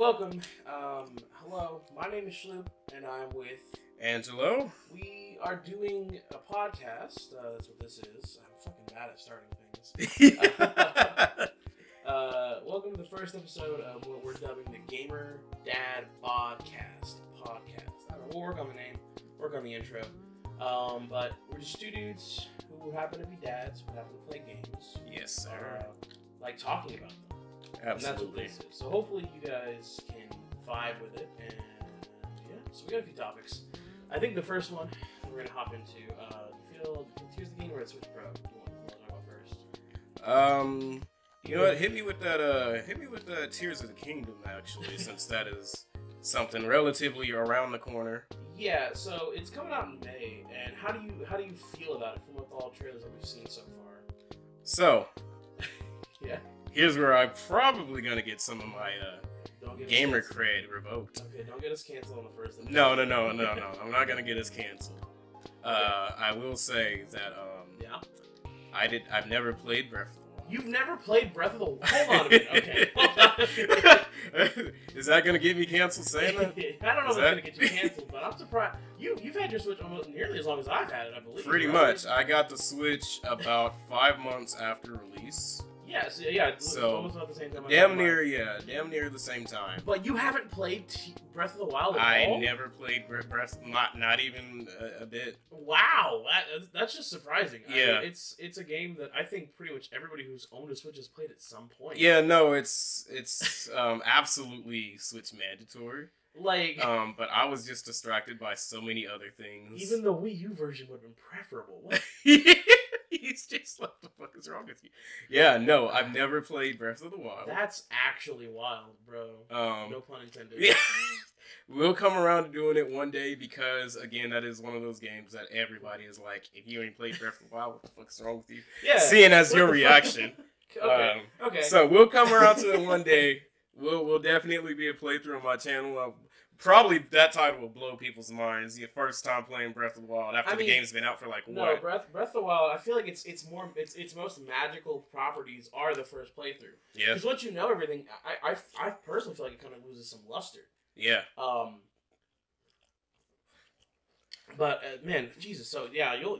welcome. Hello, my name is Shloob, and I'm with Angelo. We are doing a podcast. That's what this is. I'm fucking bad at starting things. Welcome to the first episode of what we're dubbing the Gamer Dad-bod podcast. I don't know, we'll work on the name, work on the intro. But we're just two dudes who happen to be dads, who happen to play games. Yes, sir. Like talking about them. Absolutely. And that's what this is. So hopefully you guys can vibe with it. And yeah, so we got a few topics. I think the first one we're going to hop into, Tears of the Kingdom or Switch Pro? What do you want to talk about first? You know what? Hit me with that Tears of the Kingdom, actually, since that is something relatively around the corner. Yeah, so it's coming out in May, and how do you feel about it from what all the trailers that we've seen so far? So, yeah. Here's where I'm probably gonna get some of my gamer cred revoked. Okay, don't get us canceled on the first episode. No. I'm not gonna get us canceled. Okay. I will say that yeah. I've never played Breath of the Wild. You've never played Breath of the Wild? Hold on a minute. Okay. Hold on. Is that gonna get me canceled saying that? I don't know if it's gonna get you canceled, but I'm surprised. You've had your Switch almost nearly as long as I've had it, I believe. Pretty much. I got the Switch about 5 months after release. Yeah, so almost about the same time. Damn near the same time. But you haven't played Breath of the Wild at all? I never played Breath, not even a bit. Wow, that's just surprising. Yeah, I mean, it's a game that I think pretty much everybody who's owned a Switch has played at some point. Yeah, no, it's absolutely Switch mandatory. Like, but I was just distracted by so many other things. Even the Wii U version would have been preferable. What? He's just, what the fuck is wrong with you? Yeah, no, I've never played Breath of the Wild. That's actually wild, bro. No pun intended. Yeah. We'll come around to doing it one day because, again, that is one of those games that everybody is like, if you ain't played Breath of the Wild, what the fuck's wrong with you? Yeah. Seeing as your reaction. Okay. So we'll come around to it one day. We'll definitely be a playthrough on my channel. Probably that title will blow people's minds. Your first time playing Breath of the Wild after the game's been out for like what? Breath of the Wild. I feel like its most magical properties are the first playthrough. Yeah. Because once you know everything, I personally feel like it kind of loses some luster. Yeah. But man, Jesus. So yeah, you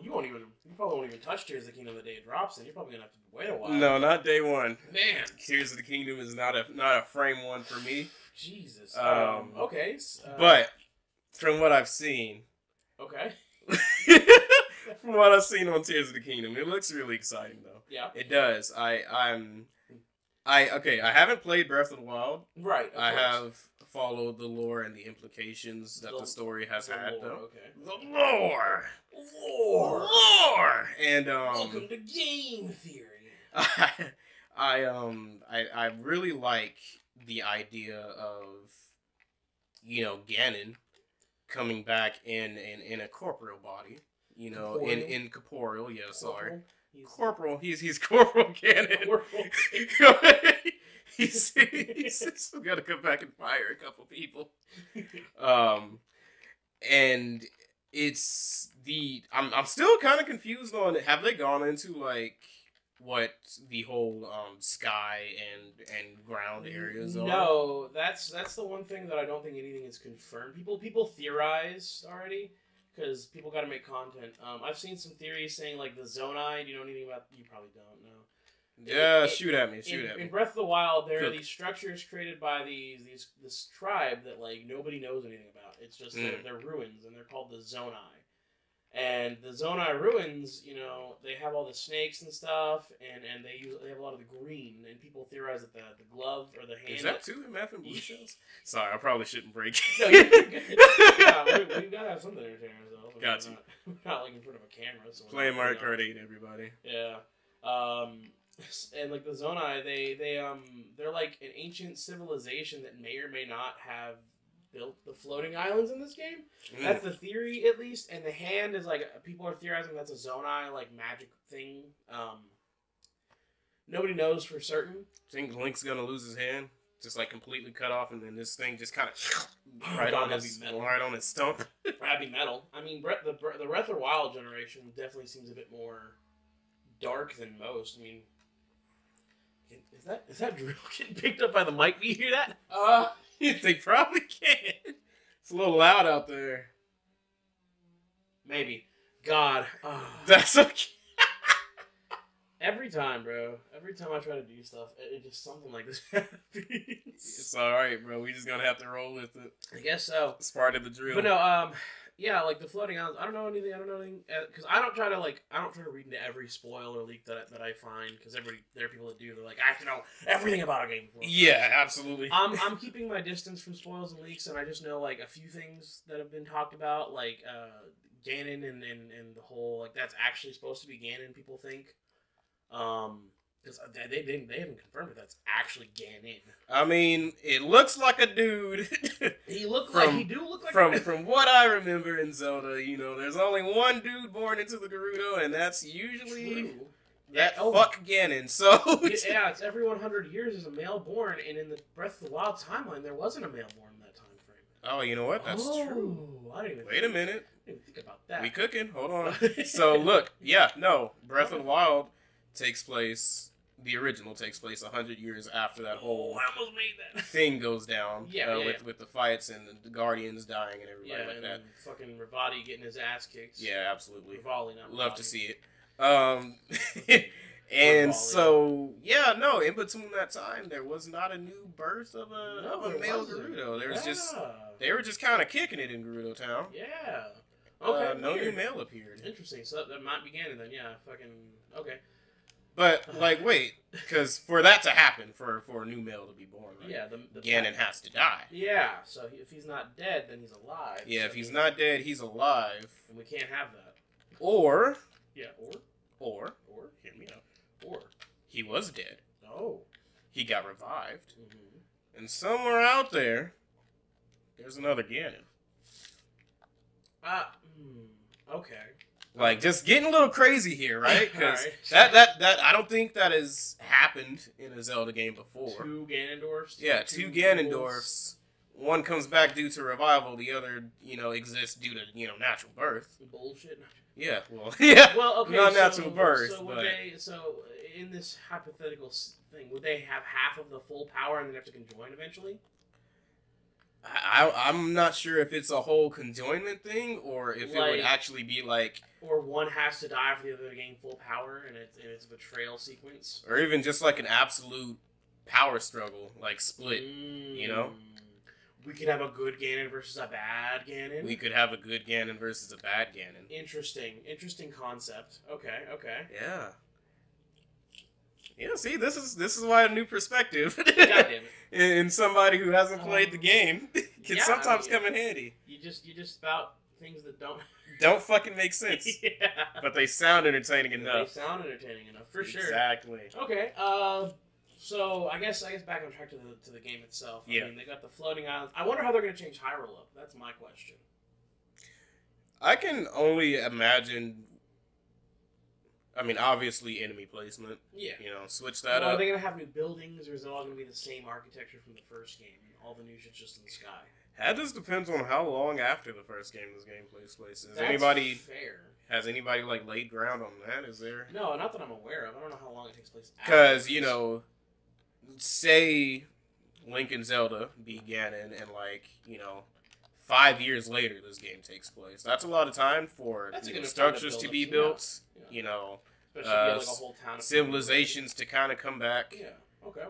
probably won't even touch Tears of the Kingdom the day it drops, and you're probably gonna have to wait a while. No, not day one. Man, Tears of the Kingdom is not a frame one for me. Jesus. Okay. But from what I've seen, okay. From what I've seen on Tears of the Kingdom, it looks really exciting though. Yeah, it does. I haven't played Breath of the Wild. Right. I have followed the lore and the implications that the story has had. Lore, okay. The lore. And welcome to game theory. I really like the idea of, Ganon coming back in a corporeal body. In corporeal, yeah, sorry. Corporal. He's Corporal Ganon. Corporal. he's still got to come back and fire a couple people. And it's I'm still kind of confused on, have they gone into like what the whole sky and ground areas are? No, that's the one thing that I don't think anything is confirmed. People theorize already because people got to make content. I've seen some theories saying like the Zonai. Do you know anything about? You probably don't know. Yeah, shoot at me. In Breath of the Wild, there are these structures created by this tribe that like nobody knows anything about. It's just they're ruins, and they're called the Zonai. And the Zonai ruins, they have all the snakes and stuff, and they have a lot of the green. And people theorize that the glove or the hand. Is that too in Math and Blue shells? Sorry, I probably shouldn't break. No, you're good. Yeah, we gotta have something to entertain ourselves. Got you. We're not like in front of a camera. So playing Mario Kart 8, everybody. Yeah. And like the Zonai, they're like an ancient civilization that may or may not have built the floating islands in this game. That's the theory, at least. And the hand is like, people are theorizing that's a Zonai like magic thing. Nobody knows for certain. Think Link's gonna lose his hand, just like completely cut off, and then this thing just kind of right on his stump. That'd be metal. I mean, the Breath of the Wild generation definitely seems a bit more dark than most. I mean, is that drill getting picked up by the mic? Do you hear that? They probably can. It's a little loud out there. Maybe. God. That's okay. Every time, bro. Every time I try to do stuff, it just something like this happens. It's alright, bro. We just gonna have to roll with it. I guess so. It's part of the drill. But no, yeah, like the floating islands. I don't know anything. Because I don't try to read into every spoiler leak that I find. Because there are people that do. They're like, I have to know everything about a game before. Yeah, absolutely. I'm keeping my distance from spoils and leaks, and I just know like a few things that have been talked about, like Ganon and the whole like that's actually supposed to be Ganon. People think. Because they haven't confirmed if that's actually Ganon. I mean, it looks like a dude. He look like from what I remember in Zelda, you know, there's only one dude born into the Gerudo, and that's usually fuck Ganon. So yeah, it's every 100 years is a male born, and in the Breath of the Wild timeline, there wasn't a male born in that time frame. Oh, you know what? That's true. I didn't even Wait a minute. I didn't think about that. We cooking. Hold on. So look, yeah, no, Breath of the Wild the original takes place 100 years after that whole I almost made that thing goes down. Yeah, with the fights and the Guardians dying and everybody like that. Fucking Rivati getting his ass kicked. Yeah, absolutely. Rivali, not Love Rivati. to see it. And so, yeah, no, in between that time, there was not a new birth of a male Gerudo. There was they were just kind of kicking it in Gerudo Town. Yeah. Okay. No new male appeared. Interesting. So that might be Ganon then. Yeah. Fucking. Okay. But like, wait, because for that to happen, for a new male to be born, right? Yeah, the Ganon has to die. Yeah. So if he's not dead, then he's alive. Yeah, so if he's not dead, he's alive. And we can't have that. Or. Yeah. Or. Hear me out. Or. He was dead. Oh. He got revived. Mm-hmm. And somewhere out there's another Ganon. Okay. Like, just getting a little crazy here, right? Because right. that I don't think that has happened in a Zelda game before. Two Ganondorfs? Yeah, two Ganondorfs. One comes back due to revival. The other, exists due to, natural birth. Bullshit. Yeah, well, yeah. Well, okay, not natural birth, so so in this hypothetical thing, would they have half of the full power and then have to conjoin eventually? I'm not sure if it's a whole conjoinment thing or if it would actually be like... Or one has to die for the other to gain full power and it's a betrayal sequence. Or even just like an absolute power struggle, like split, We could have a good Ganon versus a bad Ganon. We could have a good Ganon versus a bad Ganon. Interesting concept. Okay. Yeah. Yeah, see, this is why a new perspective God damn it. in somebody who hasn't played the game can sometimes come in handy. You just spout things that don't fucking make sense. Yeah. But they sound entertaining enough. For sure. Exactly. Okay. So I guess back on track to the game itself. Yeah. I mean, they got the floating islands. I wonder how they're going to change Hyrule up. That's my question. I can only imagine. I mean, obviously, enemy placement. Yeah. Switch that up. Are they going to have new buildings, or is it all going to be the same architecture from the first game? All the new shit's just in the sky. That just depends on how long after the first game this game takes place. Fair. Has anybody laid ground on that? Is there? No, not that I'm aware of. I don't know how long it takes place. Because say Link and Zelda beat Ganon, and 5 years later this game takes place. That's a lot of time for structures to be built. A whole town of civilizations to kind of come back. Yeah. Okay.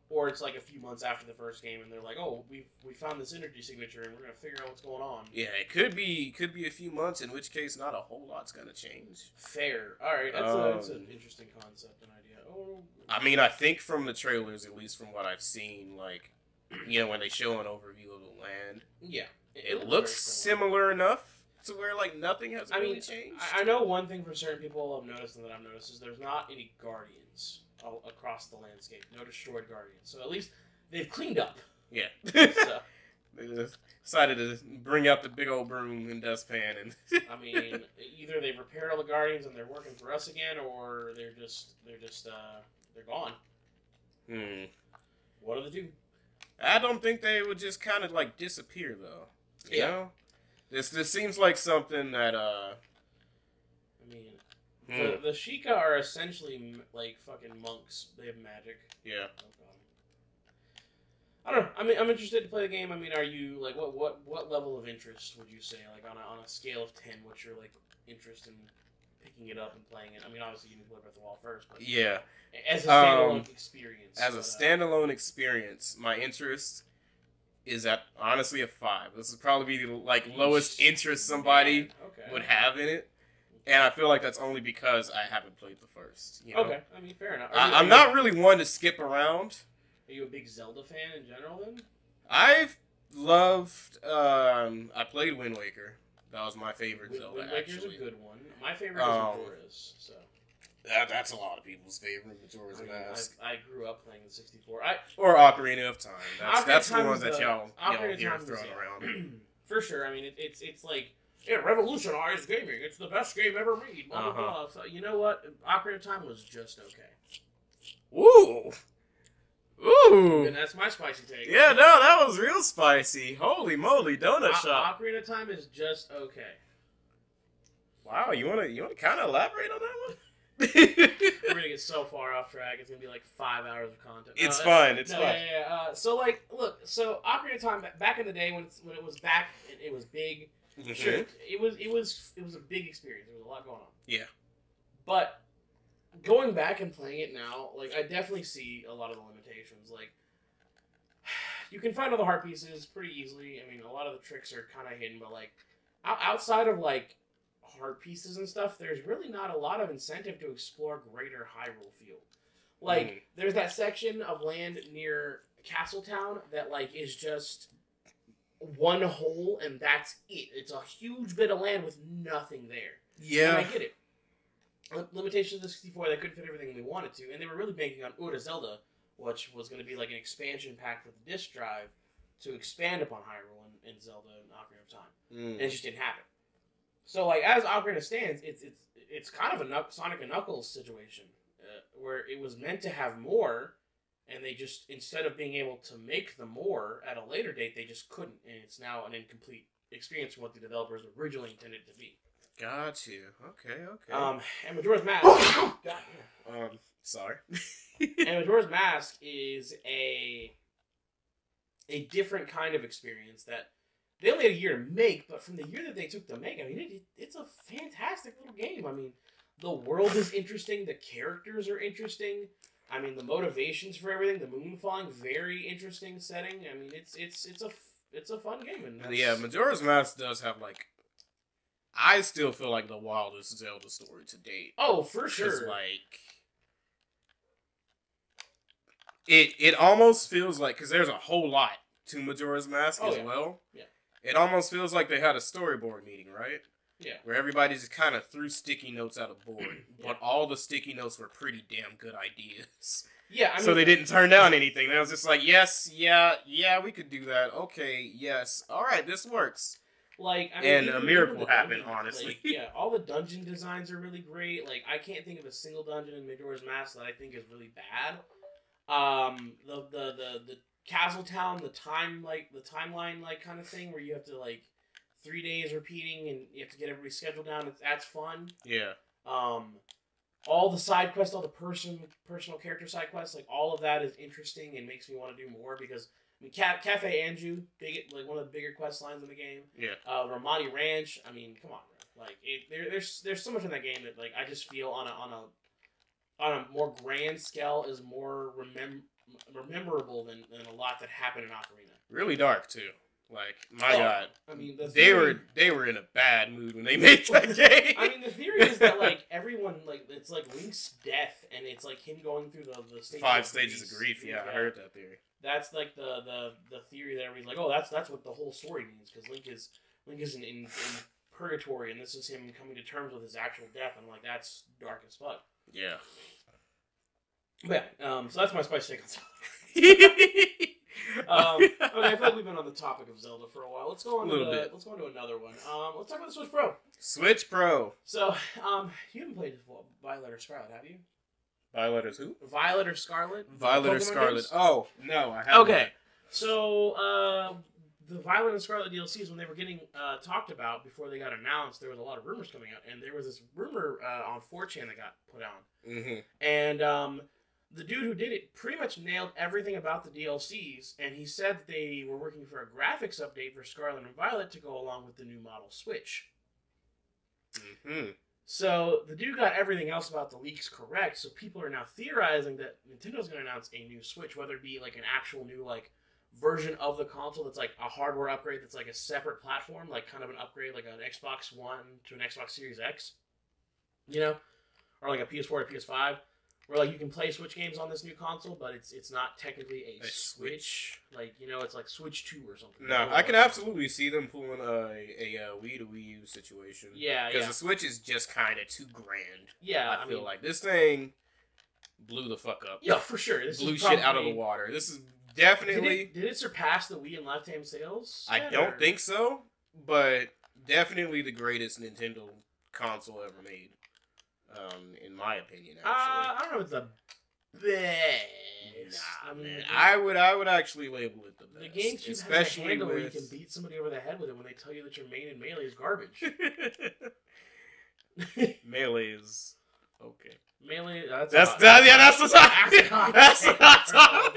Or it's like a few months after the first game, and they're like, "Oh, we found this energy signature, and we're gonna figure out what's going on." Yeah, it could be a few months, in which case not a whole lot's gonna change. Fair. All right, that's an interesting concept and idea. Oh. I mean, I think from the trailers, at least from what I've seen, when they show an overview of the land, yeah, it looks similar enough to where nothing has really changed. I know one thing for certain people have noticed and that I've noticed is there's not any guardians across the landscape. No destroyed guardians. So at least they've cleaned up. Yeah. So. They just decided to bring out the big old broom and dustpan and. I mean, either they've repaired all the guardians and they're working for us again, or they're gone. What do they do? I don't think they would just kind of disappear though. You know? This seems like something that the Sheikah are essentially fucking monks. They have magic. Yeah. I don't know. I mean, I'm interested to play the game. I mean, are you like what level of interest would you say, like on a scale of 10? What's your like interest in picking it up and playing it? I mean, obviously you need to play Breath of the Wild first, but yeah, as a standalone experience. As a standalone experience, my interest is at honestly a 5. This would probably be the like lowest interest somebody would have in it. And I feel like that's only because I haven't played the first. You know? Okay, I mean, fair enough. I'm not really one to skip around. Are you a big Zelda fan in general, then? I've loved... I played Wind Waker. That was my favorite Zelda, Wind Waker's actually. a good one. My favorite is Majora's, so... That's a lot of people's favorite, Majora's Mask. I grew up playing the 64. Or Ocarina of Time. That's the one that y'all hear thrown around. For sure. I mean, it's like... It revolutionized gaming. It's the best game ever made. Blah, blah, blah. So, you know what? Ocarina of Time was just okay. Ooh. Ooh. And that's my spicy take. Yeah, no, that was real spicy. Holy moly, donut shop. Ocarina of Time is just okay. Wow, you wanna kind of elaborate on that one? We're gonna get so far off track. It's gonna be like 5 hours of content. It's fun. It's fun. Yeah. So like, look. So Ocarina of Time back in the day when it was back, it was big. Mm-hmm. Sure, it was a big experience. There was a lot going on. Yeah. But going back and playing it now, like I definitely see a lot of the limitations. Like you can find all the heart pieces pretty easily. I mean, a lot of the tricks are kind of hidden, but like outside of like heart pieces and stuff, there's really not a lot of incentive to explore greater Hyrule Field. Like there's that section of land near Castletown that like is just one hole and that's it. It's a huge bit of land with nothing there. Yeah. And I get it. Limitations of the 64, they couldn't fit everything they wanted to, and they were really banking on Ura Zelda, which was going to be like an expansion pack for the disc drive to expand upon Hyrule and Zelda and Ocarina of Time. And it just didn't happen. So like as Ocarina stands, it's kind of a Sonic and Knuckles situation where it was meant to have more. And they just, instead of being able to make the more at a later date, they just couldn't. And it's now an incomplete experience from what the developers originally intended it to be. Got you. Okay. And Majora's Mask... Sorry. And Majora's Mask is a different kind of experience that they only had a year to make, but from the year that they took to make, I mean, it's a fantastic little game. I mean, the world is interesting. The characters are interesting. I mean, the motivations for everything, the moon falling, very interesting setting. I mean, it's a fun game. And yeah, Majora's Mask does have like, I still feel like the wildest Zelda story to date. Oh, for sure. Like, it almost feels like, because there's a whole lot to Majora's Mask as well. Yeah. It almost feels like they had a storyboard meeting, right? Yeah. Where everybody just kind of threw sticky notes at a board. But all the sticky notes were pretty damn good ideas. Yeah, I mean... So they didn't turn down anything. They was just like, yes, yeah, we could do that. Okay, yes. All right, this works. Like, I mean, and a miracle happened, honestly. Like, yeah, all the dungeon designs are really great. Like, I can't think of a single dungeon in Majora's Mask that I think is really bad. The Castletown, the timeline like kind of thing where you have to like 3 days repeating and you have to get everybody scheduled down. That's fun. Yeah. All the side quests, all the personal character side quests, like all of that is interesting and makes me want to do more because I mean, Cafe-Anju, like one of the bigger quest lines in the game. Yeah. Ramadi Ranch. I mean, come on, bro. Like there's so much in that game that like I just feel on a more grand scale is more memorable than a lot that happened in Ocarina. Really dark too. Like my God, I mean they were in a bad mood when they made that game. I mean the theory is that like everyone like it's like Link's death and it's like him going through the stages 5 stages of grief. Yeah, I heard that theory. That's like the theory that everybody's like, oh, that's what the whole story means because Link is in purgatory and this is him coming to terms with his actual death. And I'm like, that's dark as fuck. Yeah. But yeah, so that's my spice take on Zelda. Okay, I feel like we've been on the topic of Zelda for a while. Let's go on to another one. Let's talk about the Switch Pro. Switch Pro. So, you haven't played Violet or Scarlet, have you? Violet is who? Violet or Scarlet? Violet or Scarlet. Games? Oh, no, I haven't. Okay. So, the Violet and Scarlet DLCs, when they were getting talked about before they got announced, there was a lot of rumors coming out. And there was this rumor on 4chan that got put on. Mm-hmm. And the dude who did it pretty much nailed everything about the DLCs, and he said that they were working for a graphics update for Scarlet and Violet to go along with the new model Switch. Mm-hmm. So the dude got everything else about the leaks correct, so people are now theorizing that Nintendo's going to announce a new Switch, whether it be like an actual new like version of the console that's like a hardware upgrade that's like a separate platform, like kind of an upgrade like an Xbox One to an Xbox Series X, you know, or like a PS4 to PS5. Where like you can play Switch games on this new console, but it's not technically a Switch. Like, you know, it's like Switch 2 or something. No, I can absolutely see them pulling a Wii to Wii U situation. Yeah, because the Switch is just kind of too grand. Yeah, I feel like this thing blew the fuck up. Yeah, for sure. This blew shit out of the water. This is definitely. Did it surpass the Wii in lifetime sales? I don't think so, but definitely the greatest Nintendo console ever made. In my opinion, actually. I don't know if it's the best. Nah, man. I would actually label it the best. The GameCube especially has a handle where you can beat somebody over the head with it when they tell you that your main and melee is garbage. Melee is okay. Melee, that's the top. That's the top.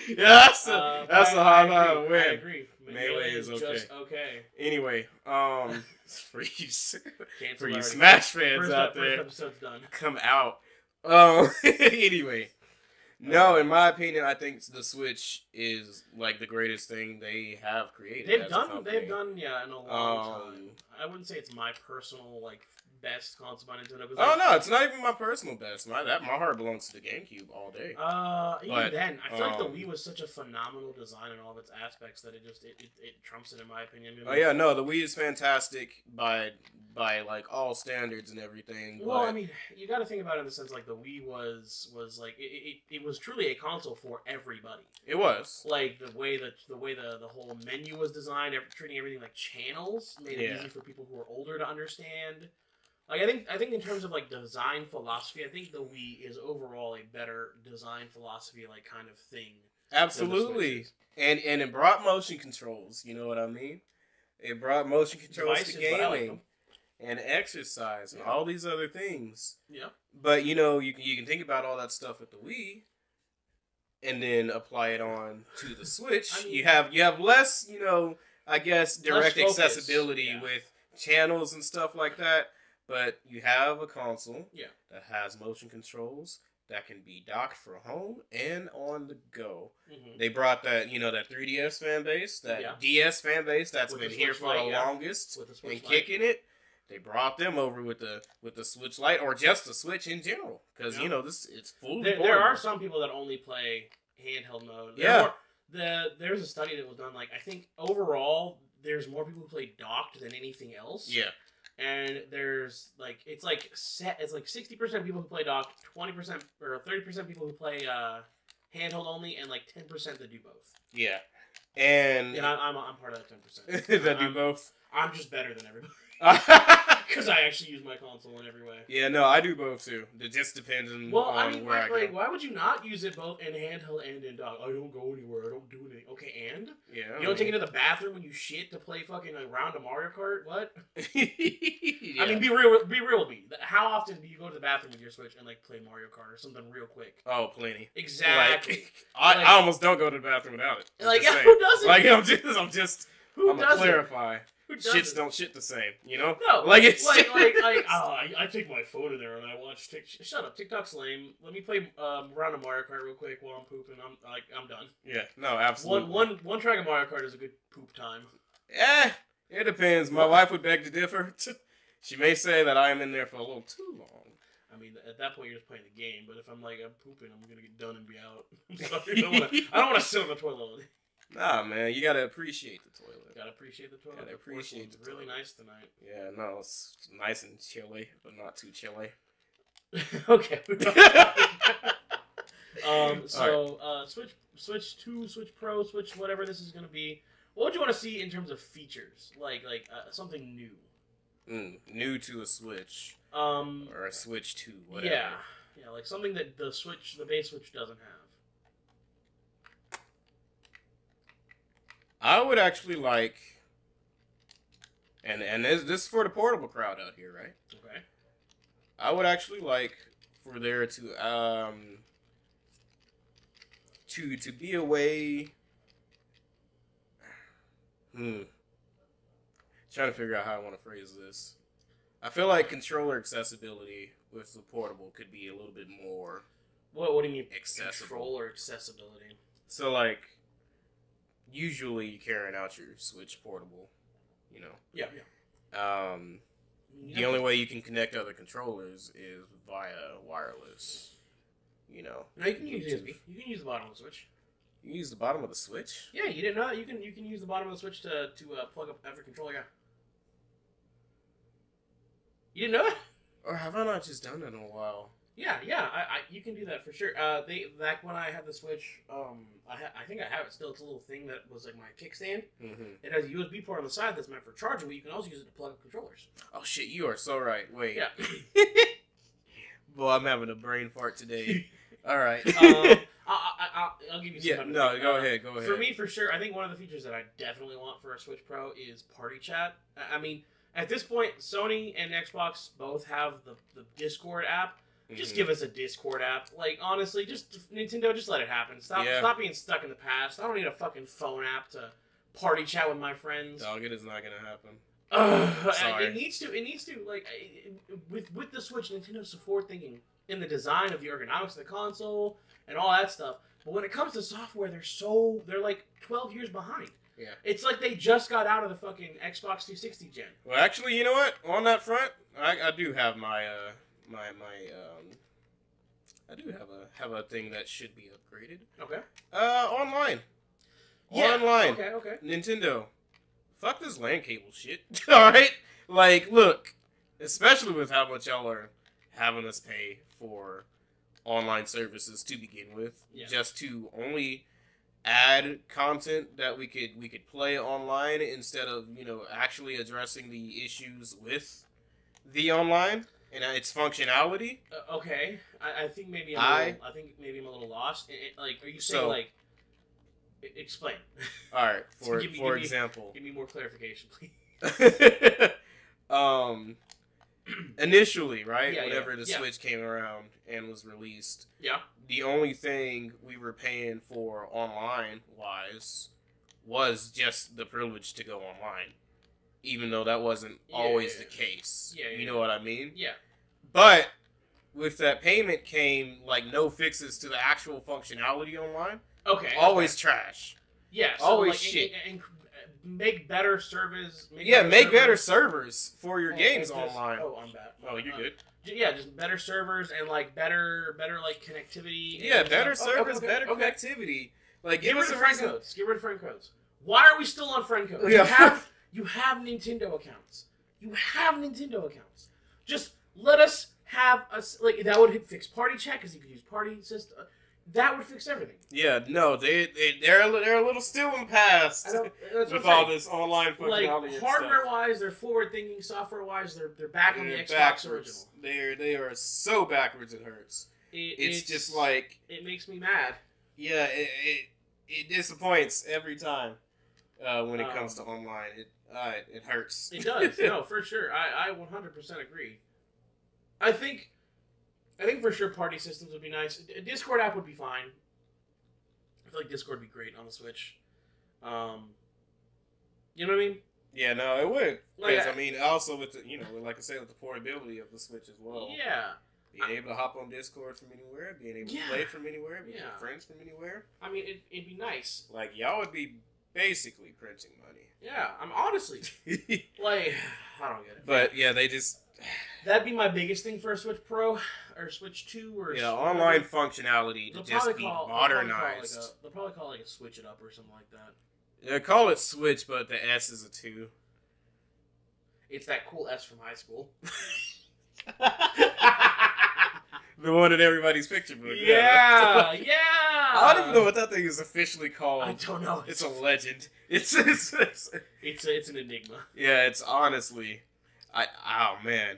Yeah, that's the hot win. I agree. Melee is okay. Just okay. Anyway, for you Smash fans out there, first episode's done. Come out. Anyway, no, in my opinion, I think the Switch is like the greatest thing they have created. They've done, yeah, in a long time. I wouldn't say it's my personal like best console by Nintendo. No, it's not even my personal best. My heart belongs to the GameCube all day. Even then, I feel like the Wii was such a phenomenal design in all of its aspects that it trumps it in my opinion. Oh yeah, no, the Wii is fantastic by like all standards and everything. Well, I mean, you got to think about it in the sense like the Wii was like it was truly a console for everybody. It was like the way the whole menu was designed, treating everything like channels, made it easy for people who are older to understand. Like I think in terms of like design philosophy, I think the Wii is overall a better design philosophy like kind of thing. Absolutely, and it brought motion controls. You know what I mean? It brought motion controls to gaming and exercise and all these other things. Yeah. But you know you can think about all that stuff with the Wii, and then apply it on to the Switch. I mean, you have less, you know, I guess direct accessibility with channels and stuff like that. But you have a console that has motion controls that can be docked for home and on the go. Mm-hmm. They brought that, you know, that 3DS fan base, that DS fan base that's been here for the longest and kicking it. They brought them over with the Switch Lite or just the Switch in general because you know it's fully. There are some people that only play handheld mode. There's a study that was done. Like I think overall, there's more people who play docked than anything else. Yeah. And there's like it's like 60% people who play docked, 20% or 30% people who play handheld only, and like 10% that do both. Yeah, and I'm part of that 10%. that do both. I'm just better than everybody. Because I actually use my console in every way. Yeah, no, I do both too. It just depends on where I go. Why would you not use it both in handheld and in dock? I don't go anywhere. I don't do anything. Okay, and? Yeah. You don't take it to the bathroom when you shit to play fucking a round of Mario Kart? What? Yeah. I mean, be real with me. How often do you go to the bathroom with your Switch and like play Mario Kart or something real quick? Oh, plenty. Exactly. I almost don't go to the bathroom without it. Like, who doesn't? Like, I'm gonna clarify. Shits don't shit the same, you know? No, like it's I take my phone in there and I watch shut up, TikTok's lame. Let me play round of Mario Kart real quick while I'm pooping. I'm done. Yeah, no, absolutely. One track of Mario Kart is a good poop time. It depends. My wife would beg to differ. She may say that I am in there for a little too long. I mean, at that point you're just playing the game. But if I'm pooping, I'm gonna get done and be out. I don't want to sit on the toilet all day. Nah, man, you gotta appreciate the toilet. Gotta appreciate the toilet. Gotta appreciate the toilet. Really nice tonight. Yeah, no, it's nice and chilly, but not too chilly. Okay. Switch 2, Switch Pro, Switch whatever this is gonna be. What would you want to see in terms of features? Like something new. New to a Switch. Or a Switch 2, whatever. Yeah, like something that the base Switch doesn't have. I would actually like, and this is for the portable crowd out here, right? Okay. I would actually like for there to to be away. Trying to figure out how I want to phrase this. I feel like controller accessibility with the portable could be a little bit more. What do you mean accessible? Controller accessibility. So like, usually you're carrying out your Switch portable, you know. Yeah. The only way you can connect other controllers is via wireless. You know. No, you can use USB. You can use the bottom of the Switch. You use the bottom of the Switch? Yeah, you didn't know that? You can use the bottom of the Switch to plug up every controller. Yeah. You didn't know that? Or have I not just done it in a while? Yeah. You can do that for sure. Back when I had the Switch, I think I have it still. It's a little thing that was like my kickstand. Mm-hmm. It has a USB port on the side that's meant for charging, but you can also use it to plug up controllers. Oh shit, you are so right. Wait. Yeah. Boy, I'm having a brain fart today. All right. I'll give you some time. No, go ahead. For me, for sure, I think one of the features that I definitely want for a Switch Pro is party chat. I mean, at this point, Sony and Xbox both have the Discord app. Just give us a Discord app. Like, honestly, Nintendo, just let it happen. Stop being stuck in the past. I don't need a fucking phone app to party chat with my friends. Dog, it is not gonna happen. Sorry. It needs to. Like, with the Switch, Nintendo's so forward thinking in the design of the ergonomics of the console and all that stuff. But when it comes to software, they're like 12 years behind. Yeah. It's like they just got out of the fucking Xbox 360 gen. Well, actually, you know what? On that front, I do have my I do have a thing that should be upgraded. Okay. Online. Yeah. Online. Okay. Nintendo. Fuck this LAN cable shit. Alright? Like, look. Especially with how much y'all are having us pay for online services to begin with. Yeah. Just to only add content that we could play online instead of, actually addressing the issues with the online and its functionality. Okay. I think maybe I'm a little lost. Like, are you saying explain? All right. For example, give me more clarification, please. Initially, right? Yeah, whenever the Switch came around and was released, yeah, the only thing we were paying for online wise was just the privilege to go online, even though that wasn't always the case. You know what I mean? Yeah. But with that payment came no fixes to the actual functionality online. Okay. Always trash. Yeah. So always shit. And make better servers. Make better servers for your games online. Oh, I'm bad. Oh, you're good. Yeah, just better servers and better connectivity. Yeah, better servers, better connectivity. Like, give us friend codes. Get rid of friend codes. Why are we still on friend codes? Yeah. You have Nintendo accounts. Just let us have that would fix party chat because you could use party system. That would fix everything. Yeah, no, they're a little still in the past with all this online functionality. Hardware-wise, they're forward-thinking. Software-wise, they're back on the Xbox original. They are so backwards it hurts. It's just like it makes me mad. Yeah, it disappoints every time when it comes to online. It hurts. It does. No, for sure. I 100% agree. I think for sure party systems would be nice. A Discord app would be fine. I feel like Discord would be great on the Switch. You know what I mean? Yeah, no, it would. I mean, also with the, like I said, with the portability of the Switch as well. Yeah. Being able to hop on Discord from anywhere, being able to play from anywhere, being with friends from anywhere. I mean, it'd be nice. Like, y'all would be basically printing money. Yeah, I'm honestly I don't get it. But yeah, they just. That'd be my biggest thing for a Switch Pro or Switch 2 or online functionality to just be modernized. They'll probably call it a Switch It Up or something like that. They call it Switch, but the S is a 2. It's that cool S from high school. The one in everybody's picture book. Yeah. I don't even know what that thing is officially called. I don't know. It's a legend. It's an enigma. Yeah, it's honestly. Oh man,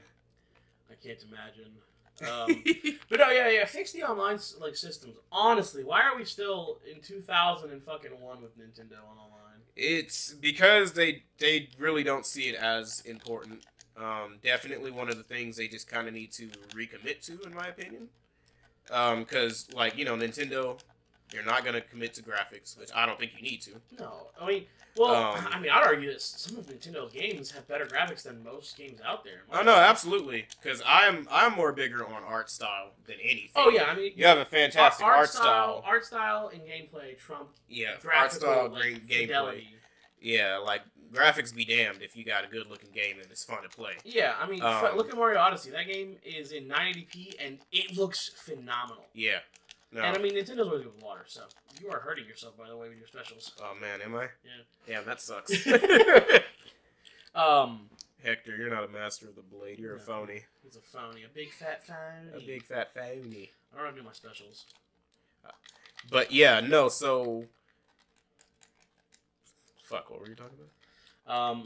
I can't imagine. But no, yeah. Fix the online systems. Honestly, why are we still in 2001 with Nintendo on online? It's because they really don't see it as important. Definitely one of the things they just kind of need to recommit to, in my opinion. Because Nintendo, They're not going to commit to graphics, which I don't think you need to. No. I mean, well, I'd argue that some of Nintendo's games have better graphics than most games out there. Oh, no, absolutely. Because I'm more bigger on art style than anything. Oh, yeah. I mean, you have a fantastic art style. Art style and gameplay trump art style, great gameplay. Fidelity. Yeah, like, graphics be damned if you got a good-looking game and it's fun to play. Yeah, I mean, look at Mario Odyssey. That game is in 980p, and it looks phenomenal. Yeah. No. And, I mean, Nintendo's always good with water, so you are hurting yourself, by the way, with your specials. Oh, man, am I? Yeah. Yeah, that sucks. Hector, you're not a master of the blade. You're a phony. He's a phony. A big fat phony. A big fat phony. I don't do my specials. But, yeah, no, so... Fuck, what were you talking about?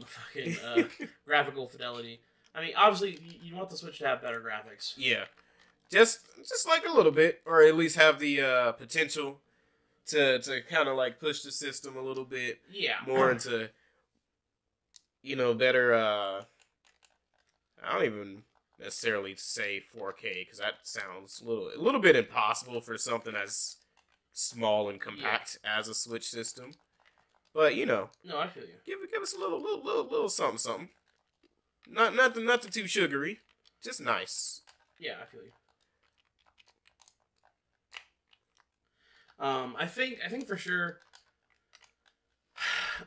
Graphical fidelity. I mean, obviously, you want the Switch to have better graphics. Yeah. Just like a little bit, or at least have the potential to kind of like push the system a little bit more into, better, I don't even necessarily say 4K, because that sounds a little bit impossible for something as small and compact as a Switch system. But, No, I feel you. Give us a little something. Nothing too sugary. Just nice. Yeah, I feel you. I think for sure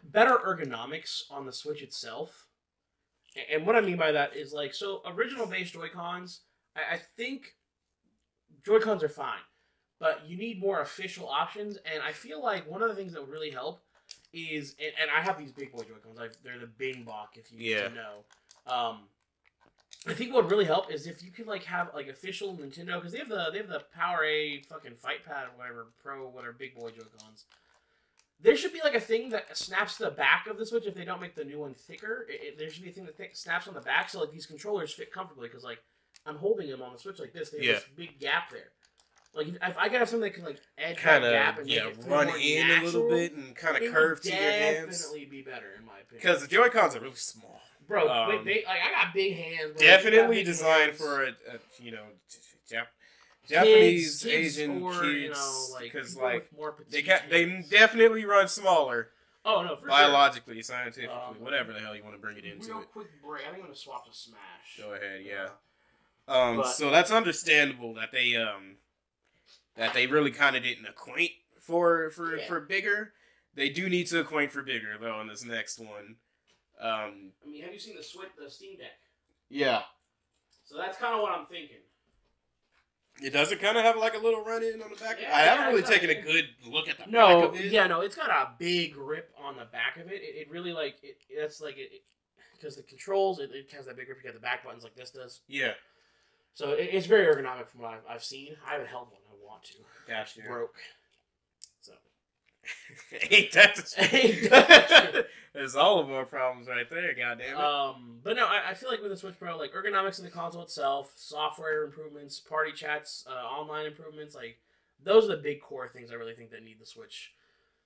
better ergonomics on the Switch itself. And what I mean by that is like, so original base Joy-Cons, I think Joy-Cons are fine, but you need more official options. And I feel like one of the things that would really help is, and I have these big boy Joy-Cons, they're the Bing Bok, if you need to know. I think what would really help is if you could like have like official Nintendo, because they have the Power A fucking Fight Pad or whatever Pro, whatever big boy Joy-Cons. There should be like a thing that snaps to the back of the Switch if they don't make the new one thicker. There should be a thing that snaps on the back so like these controllers fit comfortably, because like I'm holding them on the Switch like this. They have this big gap there. Like if I could have something that can like edge that gap and make it run more in natural, a little bit and kind of curve to your hands. Definitely be better in my opinion. Because the Joy-Cons are really small. Bro, I got big hands. Bro. Definitely designed for a Japanese, kids Asian or, kids, because more they definitely run smaller. Oh no, for biologically, sure. Scientifically, whatever the hell you want to bring it into. Real quick break. I think I'm gonna swap to Smash. Go ahead, yeah. So that's understandable that they really kind of didn't acquaint for bigger. They do need to acquaint for bigger though on this next one. I mean, have you seen the Steam Deck? Yeah. So that's kind of what I'm thinking. It doesn't kind of have like a little run-in on the back? I haven't really taken a good look at the back of it. Yeah, no, it's got a big grip on the back of it. It really, like, that's like, because the controls, it has that big grip. You got the back buttons like this does. Yeah. So it's very ergonomic from what I've seen. I haven't held one. I want to. Gotcha. Broke. So. Ain't that the truth? There's all of our problems right there, goddammit. But no, I feel like with the Switch Pro, like ergonomics of the console itself, software improvements, party chats, online improvements, like those are the big core things I really think that need the Switch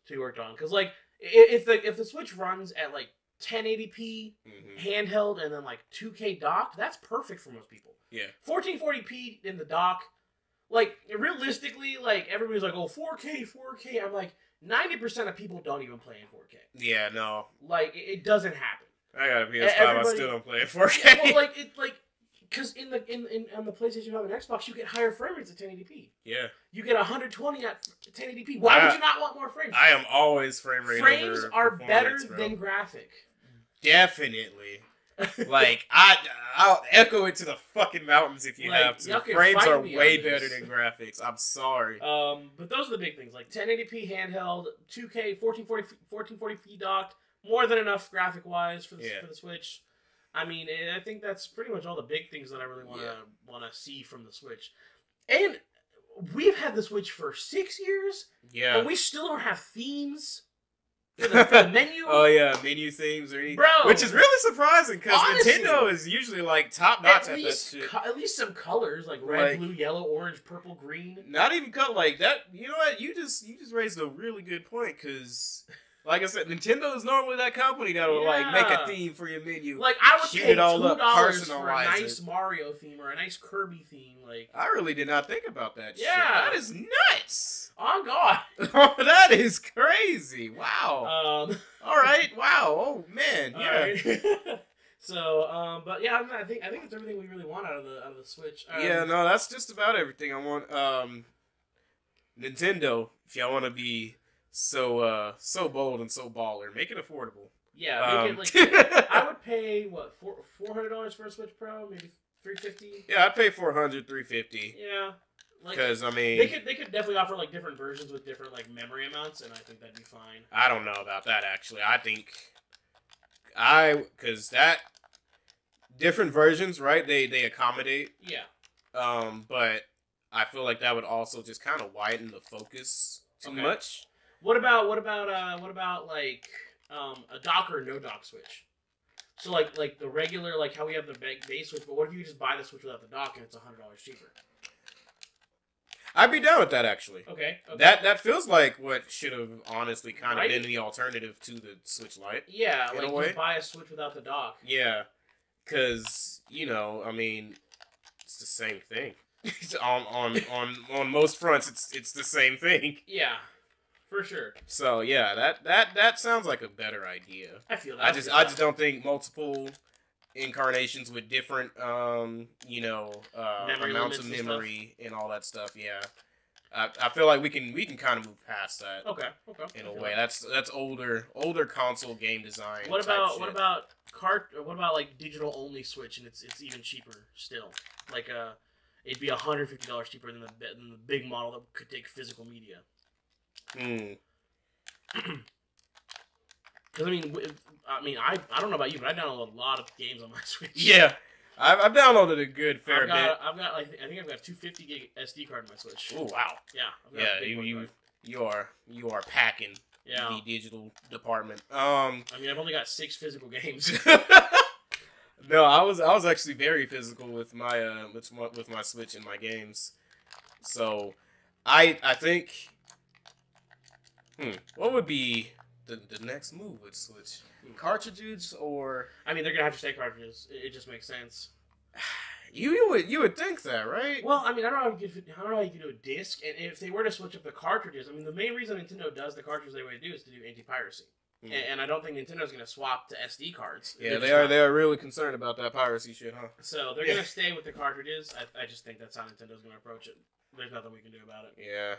to be worked on. Because like if the Switch runs at like 1080p handheld and then like 2K docked, that's perfect for most people. Yeah. 1440p in the dock, like realistically, like everybody's like, oh 4K. I'm like, 90% of people don't even play in 4K. Yeah, no. Like, it doesn't happen. I got a PS5, I still don't play in 4K. Well, because on the PlayStation 5 and Xbox, you get higher frame rates at 1080p. Yeah. You get 120 at 1080p. Why would you not want more frames? I am always frame rate Frames are better than graphic. Definitely. Like, I'll echo it to the fucking mountains if you have to. Frames are way better than graphics. I'm sorry. But those are the big things. Like 1080p handheld, 2K, 1440p docked, more than enough graphic-wise for the Switch. I mean, I think that's pretty much all the big things that I really want to see from the Switch. And we've had the Switch for 6 years. Yeah. And we still don't have themes. For the menu? Oh yeah, menu themes or anything. Bro, which is really surprising because Nintendo is usually like top notch at that shit. At least some colors like red, blue, yellow, orange, purple, green. Not even cut like that. You know what? You just raised a really good point because Like I said, Nintendo is normally that company that will like make a theme for your menu. Like I would pay $2 for a nice Mario theme or a nice Kirby theme. Like I really did not think about that. Yeah, shit. That is nuts. Oh God, that is crazy. Wow. All right. Wow. Oh man. Yeah. Right. So, but yeah, I think that's everything we really want out of the Switch. Yeah. No, that's just about everything I want. Nintendo, if y'all want to be so bold and so baller, make it affordable. Yeah, make it like I would pay what $400 for a Switch Pro, maybe $350. Yeah, I'd pay $400, $350. Yeah, because I mean, they could definitely offer like different versions with different like memory amounts, and I think that'd be fine. I don't know about that actually. I think because that different versions, right? They accommodate. Yeah. But I feel like that would also just kind of widen the focus too much. What about like a dock or no dock Switch? So like the regular, like how we have the base Switch, but what if you just buy the Switch without the dock and it's $100 cheaper? I'd be down with that actually. Okay. That feels like what should have honestly kind of been the alternative to the Switch Lite. Yeah, like just buy a Switch without the dock. Yeah, because I mean, it's the same thing. on most fronts, it's the same thing. Yeah. For sure. So yeah, that sounds like a better idea. I feel that. I just don't think multiple incarnations with different amounts of memory and all that stuff. Yeah, I feel like we can kind of move past that. Okay. In a way, that's older console game design. What about like digital only Switch and it's even cheaper still? Like it'd be $150 cheaper than the big model that could take physical media. Because I don't know about you, but I download a lot of games on my Switch. Yeah, I've downloaded a good fair bit. I think I've got a 250 gig SD card on my Switch. Oh wow. Yeah. You are packing the digital department. I've only got 6 physical games. No, I was actually very physical with my with my Switch and my games. So I think. What would be the next move with Switch? Cartridges or? I mean, they're gonna have to stay cartridges. It just makes sense. You would think that, right? Well, I mean, I don't know how you can do a disc, and if they were to switch up the cartridges, I mean, the main reason Nintendo does the cartridges they would do is to do anti-piracy, and I don't think Nintendo's gonna swap to SD cards. Yeah, they are really concerned about that piracy shit, huh? So they're gonna stay with the cartridges. I just think that's how Nintendo's gonna approach it. There's nothing we can do about it. Yeah.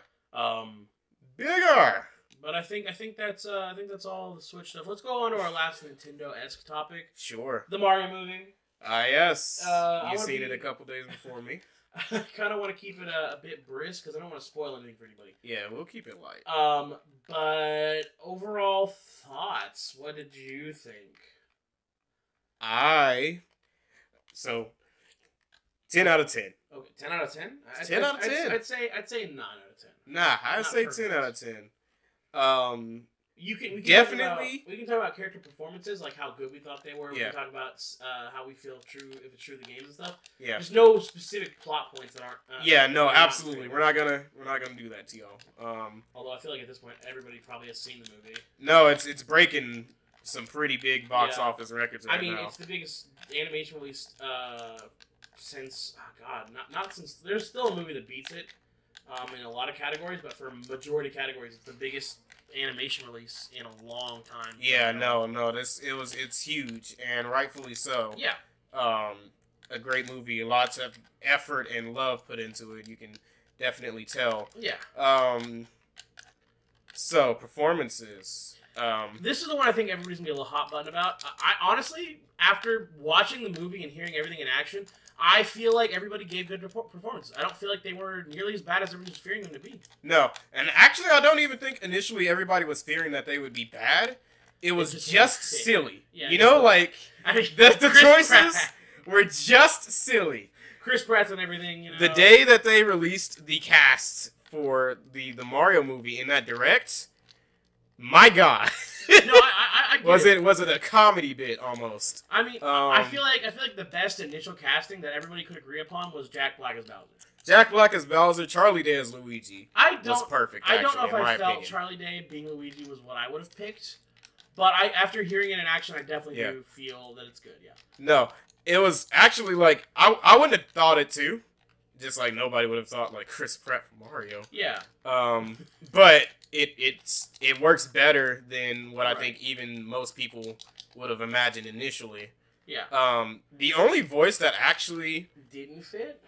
Bigger. But I think that's all the Switch stuff. Let's go on to our last Nintendo-esque topic. Sure. The Mario movie. Yes. You've seen it a couple days before me. I kind of want to keep it a bit brisk because I don't want to spoil anything for anybody. Yeah, we'll keep it light. But overall thoughts. What did you think? 10 out of 10. Okay, 10 out of 10. 10 out of 10. I'd say 9 out of 10. Nah, I'd say 10 out of 10. We can definitely talk about character performances, like how good we thought they were. We can talk about how we feel if it's true to the games and stuff. Yeah. There's no specific plot points that aren't. Absolutely. We're not gonna do that to y'all. Although I feel like at this point everybody probably has seen the movie. No, it's breaking some pretty big box office records right now. It's the biggest animation release since not since there's still a movie that beats it. In a lot of categories, but for majority categories, it's the biggest animation release in a long time. Yeah, it's huge and rightfully so. Yeah. A great movie, lots of effort and love put into it. You can definitely tell. Yeah. So performances. This is the one I think everybody's gonna be a little hot button about. I honestly, after watching the movie and hearing everything in action, I feel like everybody gave good performances. I don't feel like they were nearly as bad as everybody was fearing them to be. No, and actually, I don't even think initially everybody was fearing that they would be bad. It was just silly. Yeah, the choices were just silly. Chris Pratt and everything. The day that they released the cast for the Mario movie in that direct, my God. No, I get was it a comedy bit almost? I mean, I feel like the best initial casting that everybody could agree upon was Jack Black as Bowser. Jack Black as Bowser, Charlie Day as Luigi. Was perfect. I don't know actually, if I felt opinion. Charlie Day being Luigi was what I would have picked, but after hearing it in action, I definitely do feel that it's good. Yeah. No, it was actually like I wouldn't have thought it too. Just like nobody would have thought like Chris Pratt from Mario. Yeah. But it works better than what I think even most people would have imagined initially. Yeah. The only voice that actually didn't fit.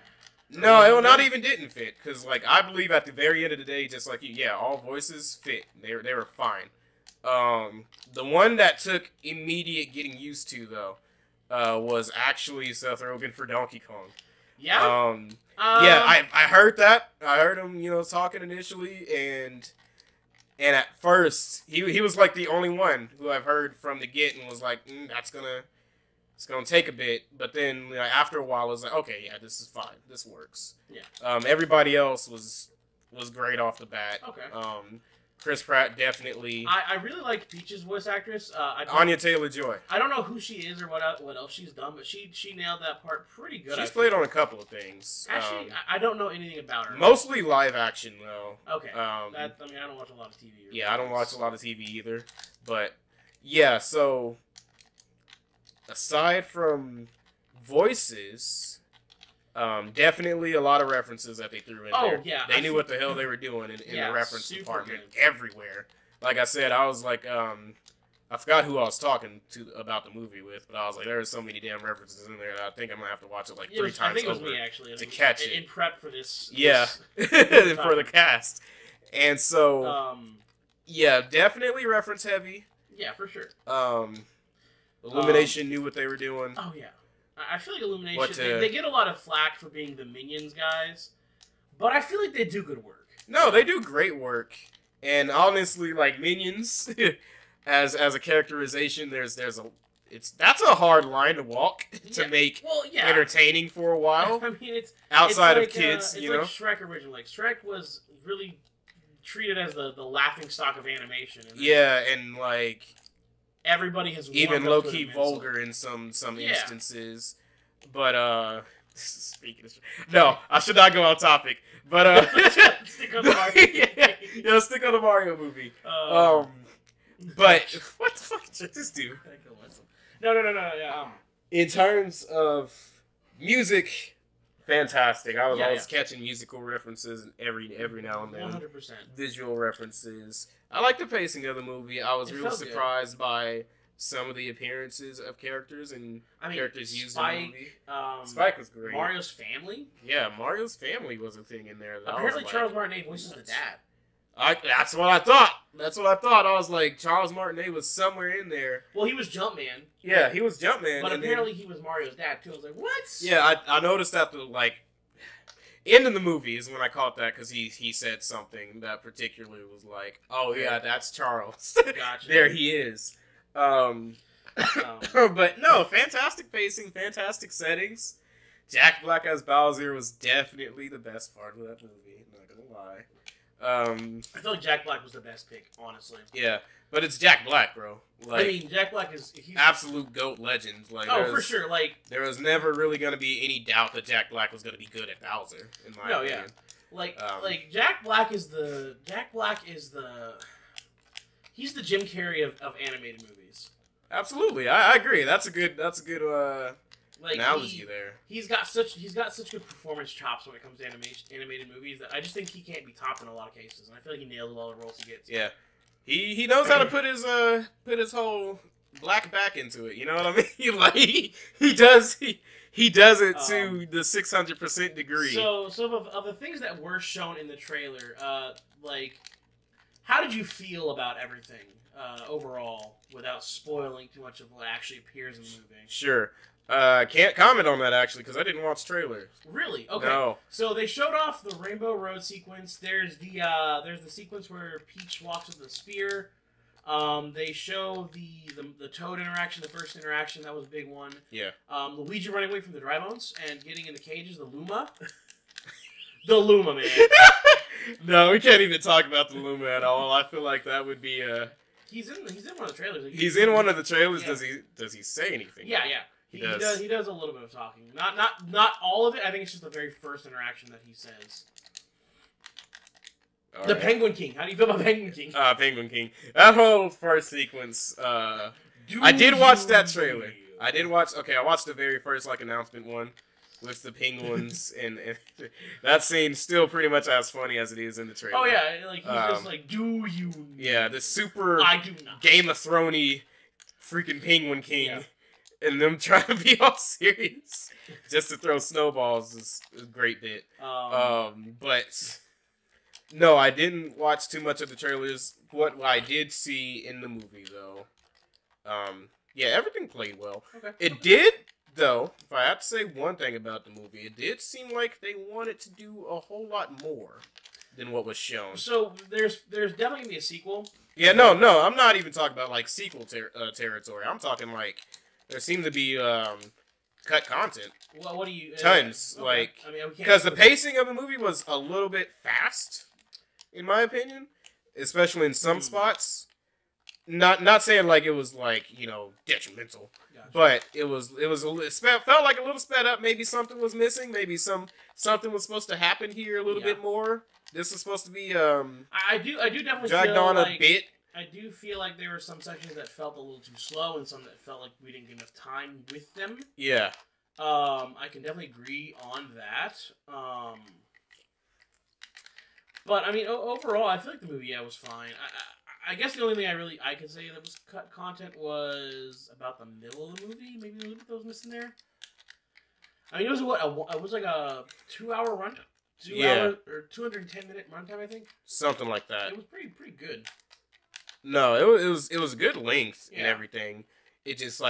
No, it not even didn't fit because like I believe at the very end of the day, just like you, all voices fit. They were fine. The one that took immediate getting used to though was actually Seth Rogen for Donkey Kong. Yeah. I heard that. I heard him, talking initially, and at first he was like the only one who I've heard from the get and was like, it's gonna take a bit, but then after a while, I was like, okay, yeah, this is fine. This works. Yeah. Everybody else was great off the bat. Okay. Chris Pratt definitely. I really like Peach's voice actress. Anya Taylor-Joy. I don't know who she is or what else she's done, but she nailed that part pretty good. She's played on a couple of things. Actually, I don't know anything about her. Mostly live action though. Okay. I don't watch a lot of TV. I don't watch a lot of TV either, but yeah. So aside from voices. Definitely a lot of references that they threw in there. Yeah. They knew what the hell they were doing in the reference department everywhere. Like I said, I was like, I forgot who I was talking to about the movie with, but I was like, there are so many damn references in there that I think I'm going to have to watch it like 3 times over. I think it was me, actually. To catch it. In prep for this. Yeah. For the cast. And so, definitely reference heavy. Yeah, for sure. Illumination knew what they were doing. Oh, yeah. I feel like Illumination, they get a lot of flack for being the Minions guys, but I feel like they do good work. No, they do great work. And honestly, like Minions, as a characterization, that's a hard line to walk to make entertaining for a while. I mean, it's outside like, of kids, it's like Shrek originally. Like Shrek was really treated as the laughing stock of animation. And like. Everybody has even low key vulgar in some instances, but speaking of no, I should not go off topic. But stick on the Mario. Stick on the Mario movie. But what the fuck did this do? No. Yeah. In terms of music, fantastic. I was always catching musical references every now and then. 100%. Visual references. I like the pacing of the movie. I was really surprised by some of the appearances of characters and characters used in the movie. Spike was great. Mario's family? Yeah, Mario's family was a thing in there. Apparently Charles Martinet voices the dad. That's what I thought. I was like, Charles Martinet was somewhere in there. Well, he was Jumpman. Yeah, he was Jumpman. But apparently he was Mario's dad, too. I was like, what? Yeah, I noticed that the, end of the movie is when I caught that because he said something that particularly was like, oh yeah, that's Charles. Gotcha. There he is. But no, fantastic pacing, fantastic settings. Jack Black as Bowser was definitely the best part of that movie. I'm not gonna lie. I feel like Jack Black was the best pick, honestly. Yeah, but it's Jack Black, bro. Jack Black he's absolute GOAT legend. For sure. There was never really gonna be any doubt that Jack Black was gonna be good at Bowser. In my opinion. Yeah. Jack Black is the he's the Jim Carrey of animated movies. Absolutely, I agree. That's a good analogy there. He's got such good performance chops when it comes to animated movies that I just think he can't be topped in a lot of cases, and I feel like he nails all the roles he gets. Yeah, he knows how to put his whole black back into it. You know what I mean? he does it to the 600% degree. So of the things that were shown in the trailer, how did you feel about everything overall, without spoiling too much of what actually appears in the movie? Sure. Can't comment on that, actually, because I didn't watch trailer. Really? Okay. No. So they showed off the Rainbow Road sequence. There's the sequence where Peach walks with the spear. They show the Toad interaction, the first interaction. That was a big one. Yeah. Luigi running away from the dry bones and getting in the cages, the Luma. The Luma, man. No, we can't even talk about the Luma at all. I feel like that would be He's in one of the trailers. He's in one of the trailers. Yeah. Does he say anything? Yeah. He does a little bit of talking. Not all of it. I think it's just the very first interaction that he says. All the right. Penguin King. How do you feel about Penguin King? Penguin King. That whole first sequence. I did watch that trailer. I watched the very first announcement one with the penguins, and that scene's still pretty much as funny as it is in the trailer. Oh yeah, he's just do you? Yeah, the super I do not. Game of Thrones freaking Penguin King, and them trying to be all serious just to throw snowballs is a great bit. But no, I didn't watch too much of the trailers. What I did see in the movie though, everything played well. Okay. It did. Though, if I have to say one thing about the movie, it did seem like they wanted to do a whole lot more than what was shown. So there's definitely gonna be a sequel. Yeah, no, I'm not even talking about sequel territory. I'm talking there seemed to be cut content. Well, what do you tons okay. Because the pacing of the movie was a little bit fast, in my opinion, especially in some spots. Not saying it was detrimental. But it felt like a little sped up. Maybe something was missing. Maybe something was supposed to happen here a little bit more. This was supposed to be I do definitely dragged feel on a bit. I do feel like there were some sections that felt a little too slow, and some that felt like we didn't get enough time with them. Yeah. I can definitely agree on that. But overall, I feel like the movie was fine. I guess the only thing I could say that was cut content was about the middle of the movie. Maybe a little bit that was missing there. It was it was like a 2-hour run, 2-hour or 210-minute runtime, I think. Something like that. It was pretty good. No, it was a good length and everything. It just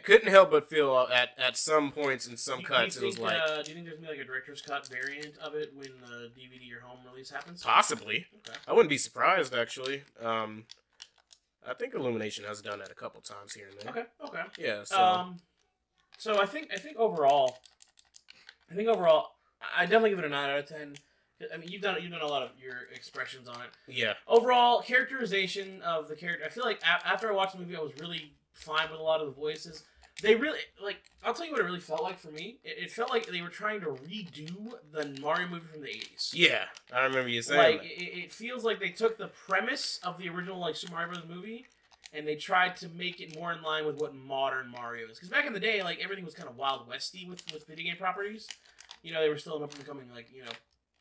couldn't help but feel at some points in some cuts it was do you think there's gonna be a director's cut variant of it when the DVD or home release happens? Possibly. Okay. I wouldn't be surprised actually. I think Illumination has done that a couple times here and there. Okay. Yeah. So I think overall, I definitely give it a 9 out of 10. You've done a lot of your expressions on it. Yeah. Overall characterization of the character. I feel like after I watched the movie, I was really fine with a lot of the voices. They really I'll tell you what it really felt like for me. It felt like they were trying to redo the Mario movie from the 80s. Yeah, I remember you saying that. It feels like they took the premise of the original Super Mario Bros. Movie and they tried to make it more in line with what modern Mario is. Because back in the day, everything was kind of Wild Westy with video game properties. They were still an up-and-coming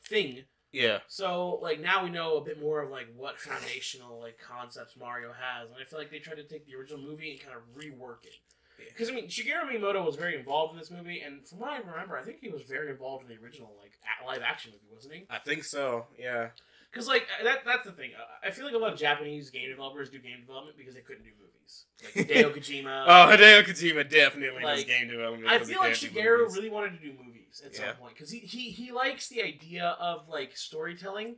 thing. Yeah. So now we know a bit more of what foundational concepts Mario has, and I feel like they tried to take the original movie and kind of rework it. Because Shigeru Miyamoto was very involved in this movie, and from what I remember, I think he was very involved in the original live action movie, wasn't he? I think so. Yeah. Because that's the thing. I feel like a lot of Japanese game developers do game development because they couldn't do movies. Hideo Kojima. Hideo Kojima definitely does game development. I feel like Shigeru really wanted to do movies at some point because he likes the idea of storytelling.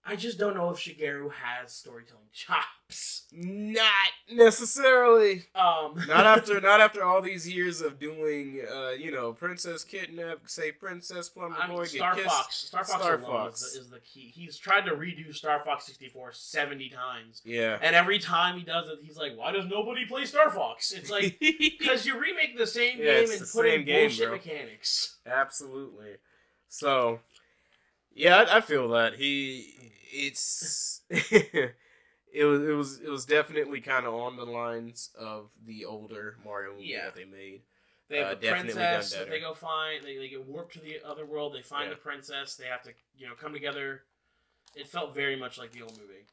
I just don't know if Shigeru has storytelling chops. Not necessarily. Not after all these years of doing, Princess Kidnap, Save Princess, Plumber Boy, Star Get Fox. Kissed. Star Fox is the key. He's tried to redo Star Fox 64 70 times. Yeah. And every time he does it, he's like, why does nobody play Star Fox? It's because you remake the same game and put in bullshit mechanics. Absolutely. So, yeah, I feel that it was definitely kind of on the lines of the older Mario movie that they made. They have the princess that they go find. They get warped to the other world. They find the princess. They have to come together. It felt very much like the old movie.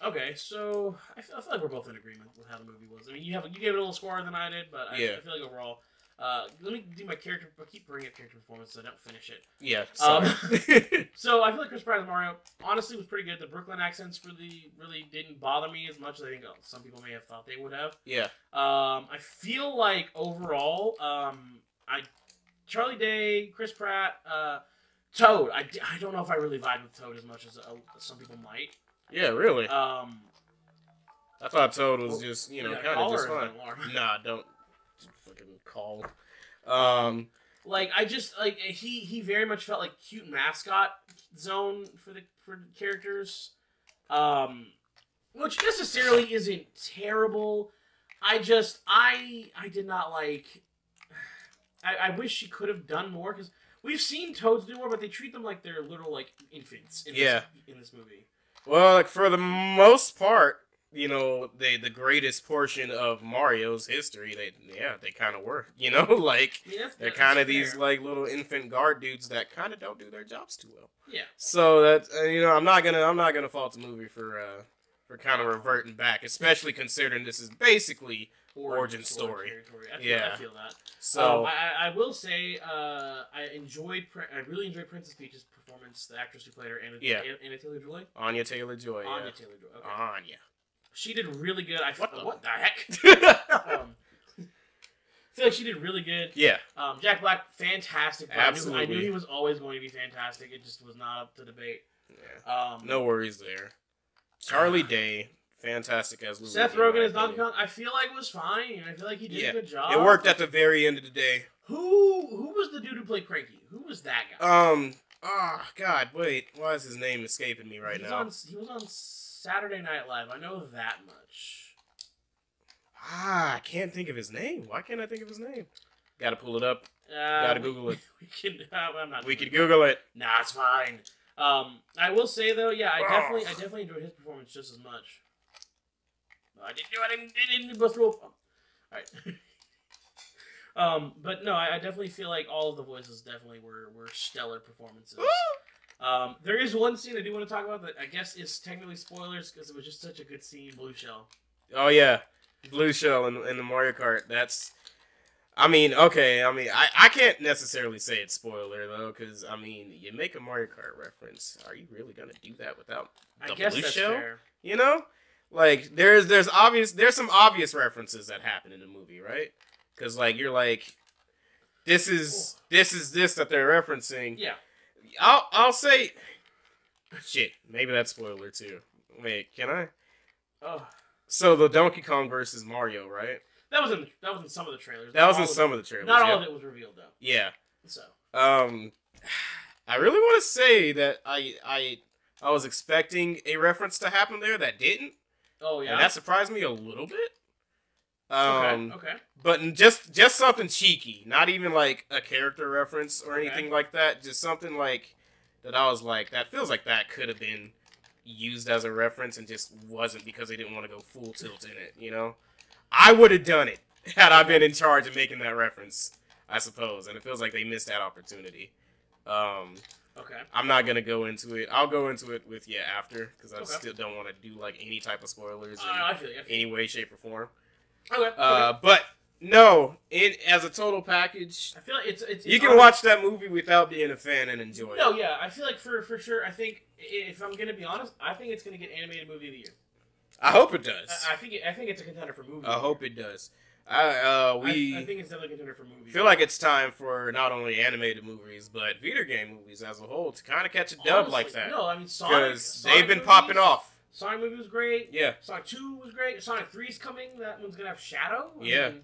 Okay, so I feel like we're both in agreement with how the movie was. You gave it a little score than I did, but I feel like overall. Let me do my character. I keep bringing up character performance, so I don't finish it. Yeah. Sorry. So I feel like Chris Pratt as Mario honestly was pretty good. The Brooklyn accents really didn't bother me as much as I think some people may have thought they would have. Yeah. I feel like overall, Charlie Day, Chris Pratt, Toad. I don't know if I really vibe with Toad as much as some people might. Yeah, really. I thought Toad was just kind of just fun. Nah, don't. Fucking call. He very much felt like cute mascot zone for the characters, which necessarily isn't terrible. I did not like. I wish she could have done more because we've seen toads do more, but they treat them like they're little like infants. In this movie. Well, like for the most part, you know, the greatest portion of Mario's history, they kind of were, you know, like they're kind of these like little infant guard dudes that kind of don't do their jobs too well. Yeah. So that you know, I'm not gonna fault the movie for kind of reverting back, especially considering this is basically origin story. I feel that. So I will say I really enjoyed Princess Peach's performance. The actress who played her, Anya Taylor-Joy. Anya Taylor-Joy. Anya Taylor-Joy. Okay. Anya. She did really good. What the heck? I feel like she did really good. Yeah. Jack Black, fantastic. Absolutely. I knew he was always going to be fantastic. It just was not up to debate. Yeah. No worries there. Charlie Day, fantastic as Luigi. Seth Rogen as Donkey Kong, I feel like was fine. I feel like he did a good job. It worked at the very end of the day. Who was the dude who played Cranky? Who was that guy? Oh, God, wait. Why is his name escaping me right now? He was on Saturday Night Live. I know that much. I can't think of his name. Why can't I think of his name? Gotta pull it up. Gotta Google it. We can Google it. Nah, it's fine. I will say though, yeah, I definitely enjoyed his performance just as much. I didn't go through. All right. But no, I definitely feel like all of the voices definitely were stellar performances. There is one scene I do want to talk about that I guess is technically spoilers because it was just such a good scene. Blue Shell. Oh yeah, Blue Shell in the Mario Kart. That's. I mean, okay. I mean, I can't necessarily say it's spoiler though, because I mean, you make a Mario Kart reference. Are you really gonna do that without the Blue Shell? Fair. You know, like there's some obvious references that happen in the movie, right? Because like you're like, this is this that they're referencing. Yeah. I'll say, shit. Maybe that's spoiler too. Wait, can I? Oh. So the Donkey Kong versus Mario, right? That was in some of the trailers. That was in some of the trailers. Not all of it was revealed though. Yeah. So. I really want to say that I was expecting a reference to happen there that didn't. Oh yeah. And that surprised me a little bit. Okay. But just something cheeky, not even like a character reference or anything like that. Just something like that. I was like, that feels like that could have been used as a reference and just wasn't because they didn't want to go full tilt in it. You know, I would have done it had I been in charge of making that reference, I suppose. And it feels like they missed that opportunity. Okay. I'm not gonna go into it. I'll go into it with you after because I still don't want to do like any type of spoilers in any way, shape, or form. Okay. But no, as a total package, I feel like it's you can watch that movie without being a fan and enjoy it. No, yeah, I feel like for sure. I think if I'm gonna be honest, I think it's gonna get animated movie of the year. I hope it does. I think it's a contender for movie. I hope it does. I think it's definitely a contender for movie. I feel like it's time for not only animated movies but video game movies as a whole to kind of catch a dub like that. No, I mean Sonic. Because they've been popping off. Sonic movie was great. Yeah. Sonic 2 was great. Sonic 3's coming. That one's gonna have Shadow. You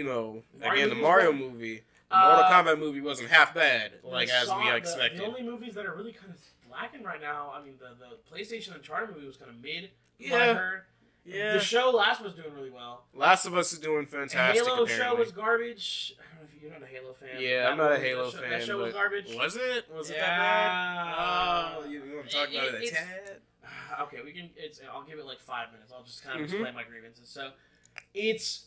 know, again, the Mario movie, the Mortal Kombat movie wasn't half bad, like as we expected. The only movies that are really kind of lacking right now, I mean, the PlayStation Uncharted movie was kind of mid. Yeah. The show Last of Us doing really well. Last of Us is doing fantastic. Halo show was garbage. I don't know if you're not a Halo fan. Yeah, I'm not a Halo fan. That show was garbage. Was it? Was it that bad? Oh, you want to talk about it a tad? Okay, we can. I'll give it like 5 minutes. I'll just kind of explain my grievances. So, it's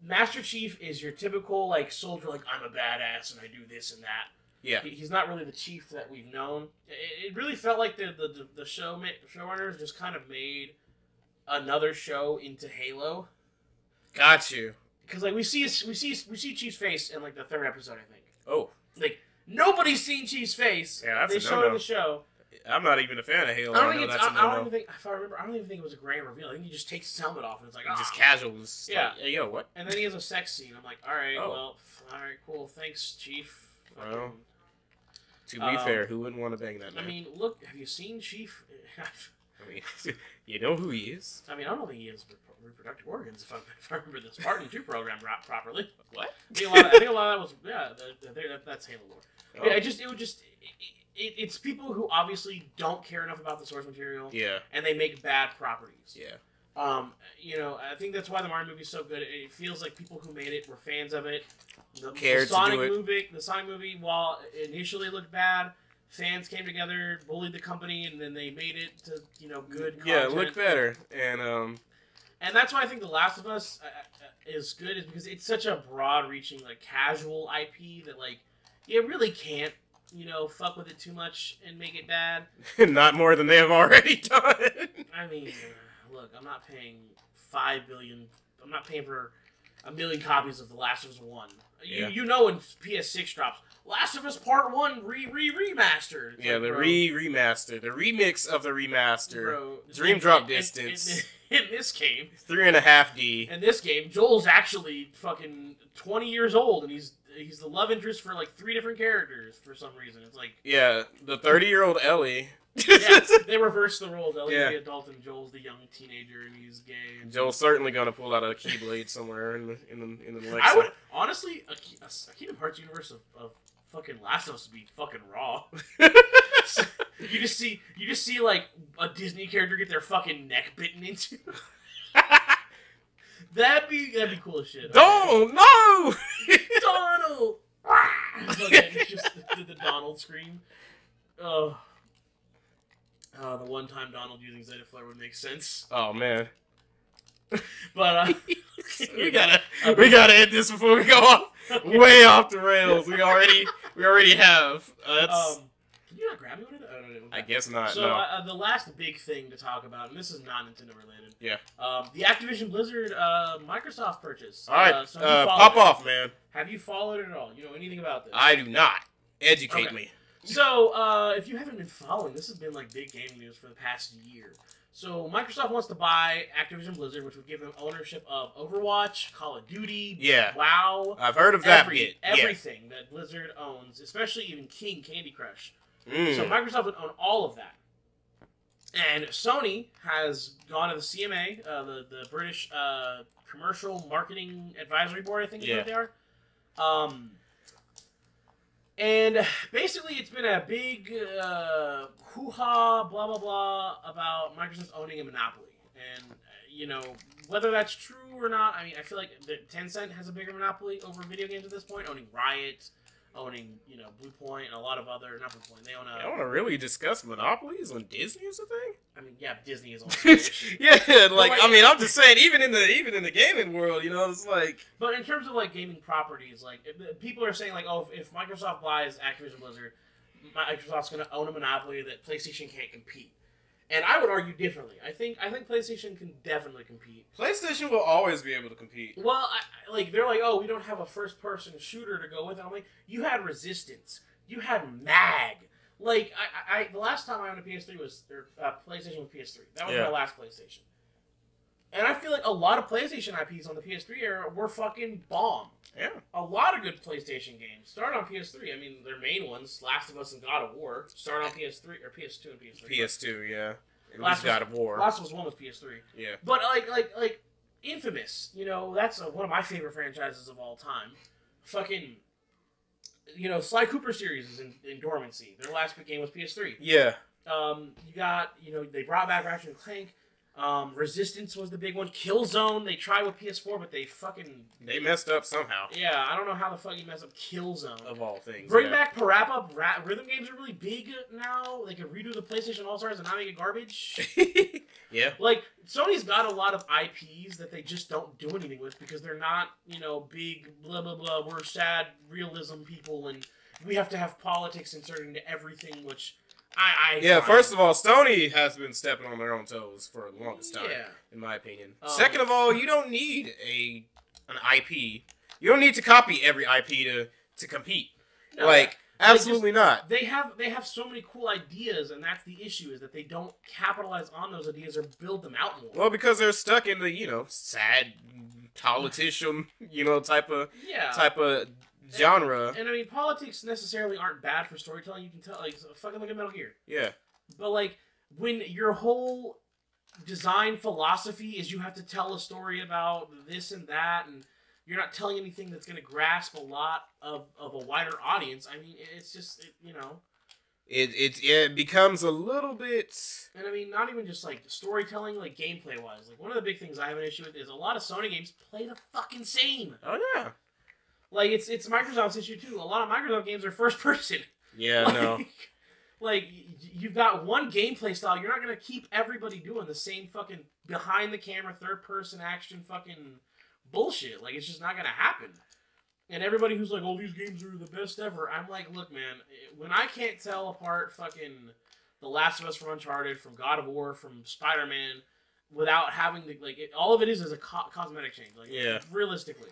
Master Chief is your typical like soldier, like I'm a badass and I do this and that. Yeah, he's not really the Chief that we've known. It really felt like the showrunners just kind of made another show into Halo. Got you. Because like we see Chief's face in like the 3rd episode, I think. Oh, like nobody's seen Chief's face. Yeah, that's they showed in the show. I'm not even a fan of Halo. I don't even think if I remember. I don't even think it was a grand reveal. I think he just takes his helmet off and it's like just casual. Yeah. Like, hey, yo, what? And then he has a sex scene. I'm like, all right, all right, cool. Thanks, Chief. Well, to be fair, who wouldn't want to bang that man? I mean, look, have you seen Chief? I mean, you know who he is. I mean, I don't think he has reproductive organs, if I remember the Spartan 2 program properly. What? I think a lot of that was, that's Halo lore. Oh. Yeah, it's people who obviously don't care enough about the source material. Yeah. And they make bad properties. Yeah. You know, I think that's why the Mario movie is so good. It feels like people who made it were fans of it. The Sonic movie, while it initially looked bad, fans came together, bullied the company, and then they made it to, you know, good content. Yeah, it looked better. And that's why I think The Last of Us is good, is because it's such a broad-reaching, like, casual IP that, like, you really can't, you know, fuck with it too much and make it bad. Not more than they have already done. I mean, look, I'm not paying $5 billion. I'm not paying for 1 million copies of The Last of Us 1. Yeah. You know when PS6 drops, Last of Us Part 1 remastered. It's remaster. The remix of the remaster. Bro, Dream Drop Distance. In this game, 3.5D. In this game, Joel's actually fucking 20 years old, and he's the love interest for like 3 different characters for some reason. It's like, yeah, the 30-year-old Ellie. Yeah, they reversed the roles. Ellie's the adult and Joel's the young teenager, and he's gay. And Joel's certainly gonna pull out a Keyblade somewhere in the next. I would honestly a Kingdom Hearts universe of fucking Last of Us would be fucking raw. You just see like a Disney character get their fucking neck bitten into. That'd be cool as shit. Don't no, Donald. Like, just the Donald scream. Oh. The one time Donald using Zeta Flare would make sense. Oh man. But we gotta end this before we go off way off the rails. We already have. Can you not grab me one of those? I guess not. So no. The last big thing to talk about, and this is not Nintendo related. Yeah. The Activision Blizzard Microsoft purchase. All right. Pop off, man. Have you followed it at all? You know anything about this? I do not. Educate me. So, if you haven't been following, this has been like big gaming news for the past year. So, Microsoft wants to buy Activision Blizzard, which would give them ownership of Overwatch, Call of Duty, WoW. I've heard of that bit. Everything that Blizzard owns, especially even King Candy Crush. So, Microsoft would own all of that. And Sony has gone to the CMA, the British Commercial Marketing Advisory Board, I think is what they are. And basically, it's been a big hoo-ha, blah, blah, blah, about Microsoft owning a monopoly. And, you know, whether that's true or not, I mean, I feel like Tencent has a bigger monopoly over video games at this point, owning Riot, owning, you know, Blue Point, and a lot of other, not Blue Point, they own a... I want to really discuss monopolies when Disney is a thing? I mean, yeah, Disney is on Switch. I mean, I'm just saying, even in the gaming world, you know, it's like... But in terms of, like, gaming properties, like, people are saying, like, oh, if Microsoft buys Activision Blizzard, Microsoft's going to own a monopoly that PlayStation can't compete. And I would argue differently. I think PlayStation can definitely compete. PlayStation will always be able to compete. Well, they're like, oh, we don't have a first-person shooter to go with it. I'm like, you had Resistance. You had MAG. Like, the last time I owned a PS3 was, PlayStation with PS3. That was my last PlayStation. And I feel like a lot of PlayStation IPs on the PS3 era were fucking bomb. Yeah. A lot of good PlayStation games start on PS3. I mean, their main ones, Last of Us and God of War, start on PS3, or PS2 and PS3. PS2, yeah. At least God of War. Last of Us 1 was PS3. Yeah. But, like, Infamous, you know, that's one of my favorite franchises of all time. Fucking, you know, Sly Cooper series is in dormancy. Their last big game was PS3. Yeah. You got, you know, they brought back Ratchet and Clank. Resistance was the big one. Killzone, they tried with PS4, but they messed up somehow. Yeah, I don't know how the fuck you messed up Killzone. Of all things. Bring back Parappa. Rhythm games are really big now. They could redo the PlayStation All-Stars and not make it garbage. Yeah. Like, Sony's got a lot of IPs that they just don't do anything with because they're not, you know, big, blah, blah, blah, we're sad realism people and we have to have politics inserted into everything, which... First of all, Sony has been stepping on their own toes for the longest time, in my opinion. Second of all, you don't need an IP. You don't need to copy every IP to compete. No, absolutely not. They have so many cool ideas, and that's the issue, is that they don't capitalize on those ideas or build them out more. Well, because they're stuck in the, you know, sad politician, you know, type of genre. And I mean, politics necessarily aren't bad for storytelling. You can tell, like, fucking look at Metal Gear. Yeah. But, like, when your whole design philosophy is you have to tell a story about this and that, and you're not telling anything that's going to grasp a lot of a wider audience, I mean, it's just, you know, It becomes a little bit. And I mean, not even just like storytelling, like gameplay wise. Like one of the big things I have an issue with is a lot of Sony games play the fucking same. Oh yeah. Like it's Microsoft's issue too. A lot of Microsoft games are first person. Yeah, no. Like you've got one gameplay style. You're not gonna keep everybody doing the same fucking behind the camera third person action fucking bullshit. Like it's just not gonna happen. And everybody who's like, oh, these games are the best ever. I'm like, look, man, when I can't tell apart fucking The Last of Us from Uncharted, from God of War, from Spider-Man, without having to, like, all of it is a cosmetic change. Like, yeah. Realistically.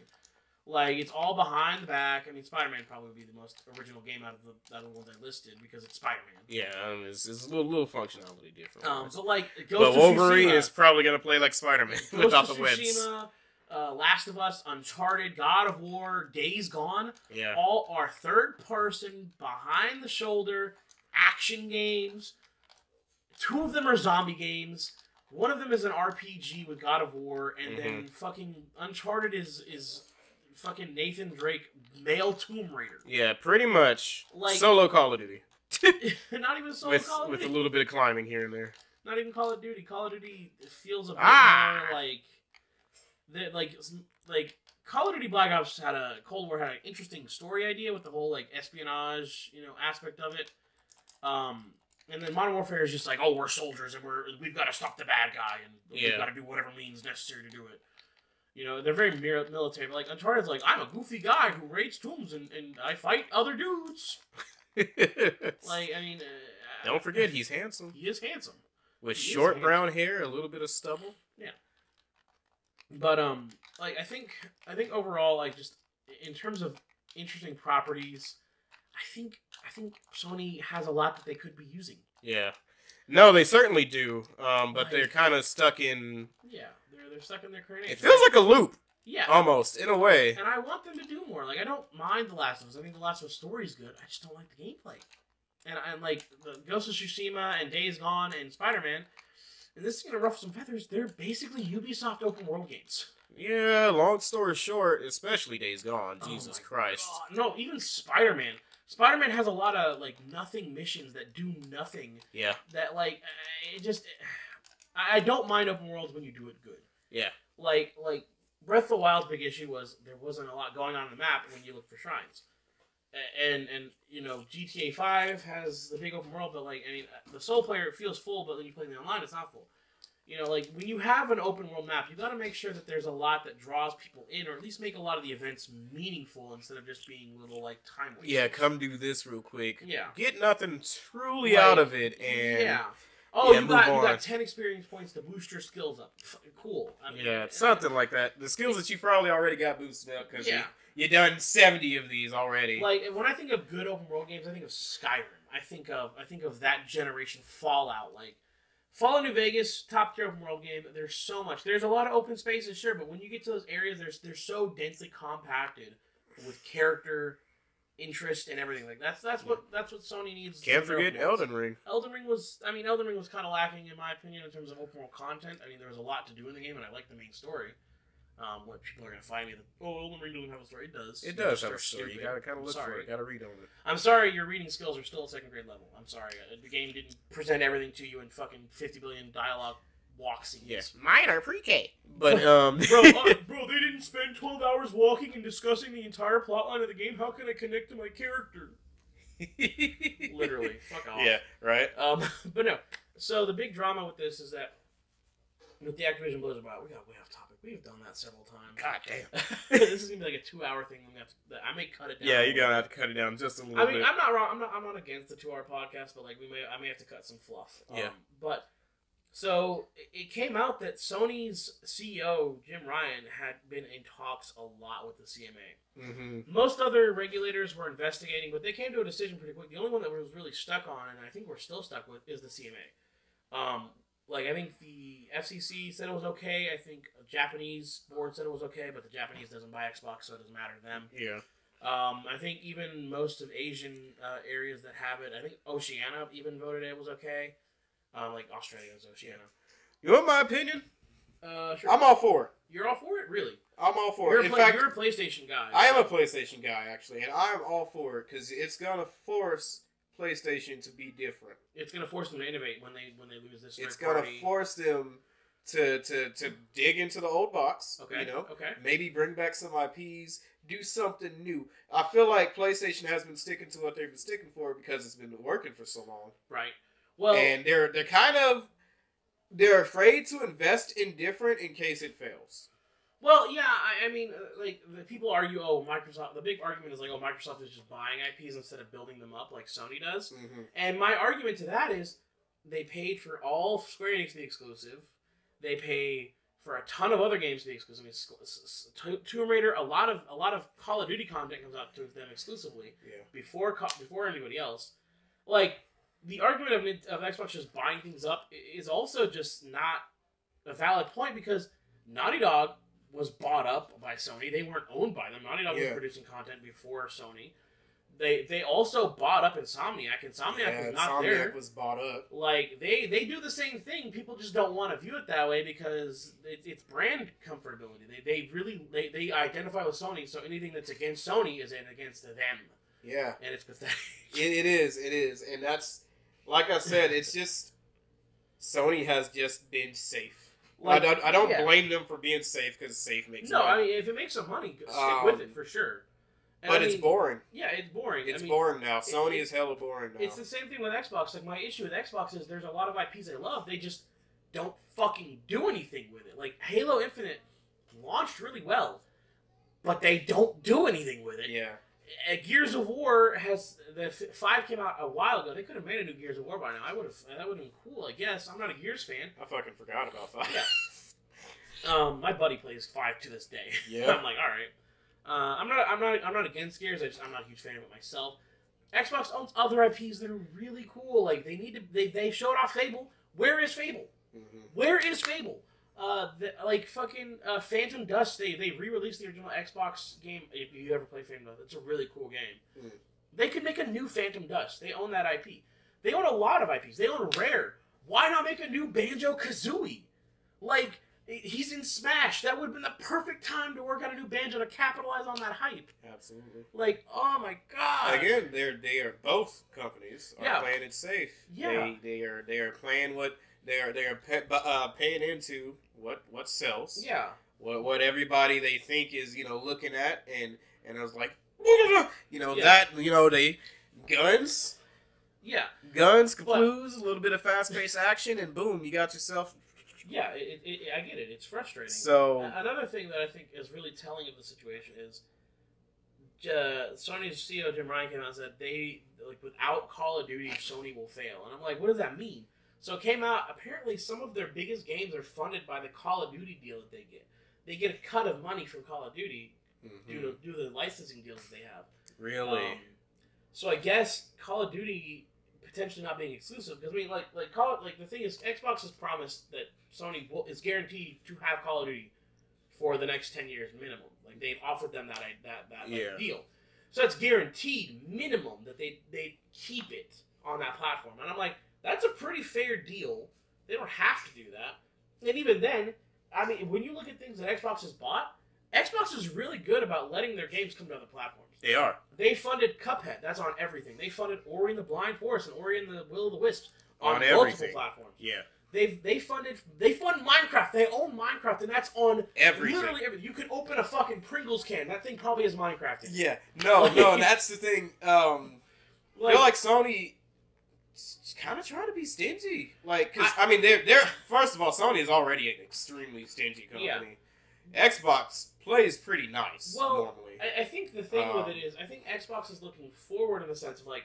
Like, it's all behind the back. I mean, Spider-Man probably would be the most original game out of the ones I listed because it's Spider-Man. Yeah, it's a little functionality different. But, like, Ghost of Wolverine Tsushima is probably going to play like Spider-Man without the webs. Tsushima, Last of Us, Uncharted, God of War, Days Gone, all are third-person, behind-the-shoulder action games. 2 of them are zombie games. 1 of them is an RPG with God of War, and then fucking Uncharted is fucking Nathan Drake male Tomb Raider. Yeah, pretty much. Like, solo Call of Duty. Not even solo Call of Duty. With a little bit of climbing here and there. Not even Call of Duty. Call of Duty feels a bit more like... Like Call of Duty Black Ops Cold War had an interesting story idea with the whole like espionage, aspect of it. And then Modern Warfare is just like, oh, we're soldiers and we've got to stop the bad guy and we've got to do whatever means necessary to do it. They're very military. But like Uncharted's like, I'm a goofy guy who raids tombs and I fight other dudes. Like, I mean, don't forget he's handsome. He is handsome with short brown hair, a little bit of stubble. Yeah. But like I think overall, like just in terms of interesting properties, I think Sony has a lot that they could be using. Yeah, no, they certainly do. But they're kind of stuck in. Yeah, they're stuck in their current. It feels like a loop. Yeah, almost in a way. And I want them to do more. Like I don't mind The Last of Us. I think The Last of Us story is good. I just don't like the gameplay. And like the Ghost of Tsushima and Days Gone and Spider-Man. And this is going to ruffle some feathers. They're basically Ubisoft open world games. Yeah, long story short, especially Days Gone. Jesus Christ. God. No, even Spider-Man. Spider-Man has a lot of, like, nothing missions that do nothing. Yeah. That, like, it just... I don't mind open worlds when you do it good. Yeah. Like Breath of the Wild's big issue was there wasn't a lot going on the map when you look for shrines. And GTA 5 has the big open world, but, like, I mean, the solo player, it feels full, but when you play in the online, it's not full. Like, when you have an open world map, you gotta make sure that there's a lot that draws people in, or at least make a lot of the events meaningful instead of just being little, like, time wasters. Yeah, come do this real quick. Yeah. Get nothing truly out of it, and... Yeah. Oh, you got 10 experience points to boost your skills up. Cool. I mean, something like that. The skills that you probably already got boosted up, because you done 70 of these already. Like, when I think of good open world games, I think of Skyrim. I think of that generation. Fallout. Like, Fallout New Vegas, top tier open world game. There's so much. There's a lot of open spaces, sure, but when you get to those areas, they're so densely compacted with character, interest, and everything. Like that's what Sony needs. Can't forget Elden Ring. Elden Ring was kind of lacking in my opinion in terms of open world content. I mean, there was a lot to do in the game, and I like the main story. What people are gonna find me that Elden Ring doesn't have a story. It does. It does have a story. You gotta kind of look for it. Gotta read on it. I'm sorry, your reading skills are still at 2nd grade level. I'm sorry, the game didn't present everything to you in fucking 50 billion dialogue walk scenes. Yes, mine are pre-K. But bro, they didn't spend 12 hours walking and discussing the entire plotline of the game. How can I connect to my character? Literally, fuck off. Yeah, right. But no. So the big drama with this is that with the Activision Blizzard bot, we got way off topic. We've done that several times. God damn. This is gonna be like a 2-hour thing. I may cut it down. Yeah, you're gonna have to cut it down just a little bit. I mean, I'm not wrong. I'm not against the 2-hour podcast, but like I may have to cut some fluff. Yeah. But so it came out that Sony's CEO Jim Ryan had been in talks a lot with the CMA. Mm-hmm. Most other regulators were investigating, but they came to a decision pretty quick. The only one that was really stuck on, and I think we're still stuck with, is the CMA. Like, I think the FCC said it was okay. I think a Japanese board said it was okay, but the Japanese doesn't buy Xbox, so it doesn't matter to them. Yeah. I think even most of Asian areas that have it, I think Oceania even voted it was okay. Like Australia is Oceania. You want my opinion? Sure. I'm all for it. You're all for it? Really? I'm all for it. In fact, you're a PlayStation guy. I am a PlayStation guy, actually, and I'm all for it, because it's going to force PlayStation to be different. It's going to force them to innovate when they lose this. It's going to force them to dig into the old box. Okay. You know. Okay. Maybe bring back some IPs. Do something new. I feel like PlayStation has been sticking to what they've been sticking for because it's been working for so long. Right. Well, and they're afraid to invest in different in case it fails. Well, yeah, I mean, like, the people argue, Microsoft, the big argument is like, Microsoft is just buying IPs instead of building them up like Sony does. Mm-hmm. And my argument to that is they paid for all Square Enix to be exclusive. They pay for a ton of other games to be exclusive. I mean, Tomb Raider, a lot of Call of Duty content comes out to them exclusively before anybody else. Like, the argument of Xbox just buying things up is also just not a valid point because Naughty Dog was bought up by Sony. They weren't owned by them. Naughty Dog was producing content before Sony. They also bought up Insomniac. Insomniac was not there. Insomniac was bought up. Like, they do the same thing. People just don't want to view it that way because it's brand comfortability. They identify with Sony, so anything that's against Sony is against them. Yeah. And it's pathetic. It is. And that's, like I said, it's just, Sony has just been safe. Like, I don't blame them for being safe because safe makes money. No, I mean, if it makes some money, stick with it for sure. And but it's boring. Yeah, it's boring. It's boring now. Sony is hella boring now. It's the same thing with Xbox. Like, my issue with Xbox is there's a lot of IPs I love. They just don't fucking do anything with it. Like, Halo Infinite launched really well, but they don't do anything with it. Yeah. Gears of War the 5 came out a while ago. They could have made a new Gears of War by now. That would have been cool, I guess. I'm not a Gears fan. I fucking forgot about 5. Yeah. My buddy plays 5 to this day. Yeah. I'm like, all right. I'm not against Gears. I'm not a huge fan of it myself. Xbox owns other IPs that are really cool. Like, they showed off Fable. Where is Fable? Mm-hmm. Where is Fable? Phantom Dust, they re-released the original Xbox game. If you ever play Phantom Dust, it's a really cool game. Mm. They could make a new Phantom Dust. They own that IP. They own a lot of IPs. They own Rare. Why not make a new Banjo-Kazooie? Like, he's in Smash. That would have been the perfect time to work on a new Banjo to capitalize on that hype. Absolutely. Like, oh my god. Again, they are both companies are playing it safe. Yeah. They are playing what they are paying into what sells. Yeah. What everybody they think is looking at and I was like they guns. Yeah. Guns, clues, a little bit of fast-paced action, and boom, you got yourself. Yeah, I get it. It's frustrating. So another thing that I think is really telling of the situation is Sony's CEO Jim Ryan came out and said without Call of Duty, Sony will fail. And I'm like, what does that mean? So it came out, apparently some of their biggest games are funded by the Call of Duty deal that they get. They get a cut of money from Call of Duty due to the licensing deals that they have. Really? So I guess Call of Duty potentially not being exclusive, because I mean, the thing is, Xbox has promised that Sony is guaranteed to have Call of Duty for the next 10 years minimum. Like, they've offered them that deal. So it's guaranteed minimum that they keep it on that platform. And I'm like, that's a pretty fair deal. They don't have to do that. And even then, I mean, when you look at things that Xbox has bought, Xbox is really good about letting their games come to other platforms. They are. They funded Cuphead. That's on everything. They funded Ori and the Blind Forest and Ori and the Will of the Wisps on multiple platforms. Yeah. They fund Minecraft. They own Minecraft, and that's on everything. Literally everything. You could open a fucking Pringles can. That thing probably is Minecraft. Yeah. No, that's the thing. I feel like Sony kind of trying to be stingy. Like, because, I mean, they're first of all, Sony is already an extremely stingy company. Yeah. Xbox plays pretty nice, normally. I think the thing with it is, I think Xbox is looking forward in the sense of, like,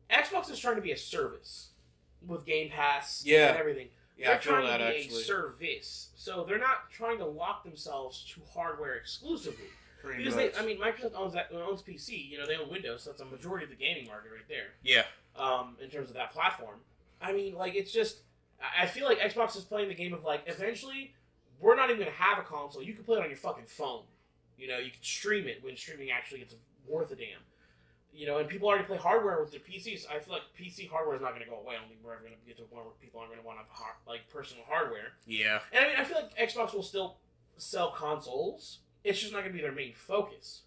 Xbox is trying to be a service with Game Pass and everything. Yeah, they're trying to be a service. So they're not trying to lock themselves to hardware exclusively. Because Microsoft owns PC. They own Windows, so that's a majority of the gaming market right there. Yeah. In terms of that platform. I mean, like, it's just, I feel like Xbox is playing the game of, like, eventually, we're not even going to have a console. You can play it on your fucking phone. You can stream it when streaming actually gets worth a damn. And people already play hardware with their PCs. I feel like PC hardware is not going to go away. I don't think we're ever going to get to a point where people aren't going to want to have, personal hardware. Yeah. And I mean, I feel like Xbox will still sell consoles. It's just not going to be their main focus.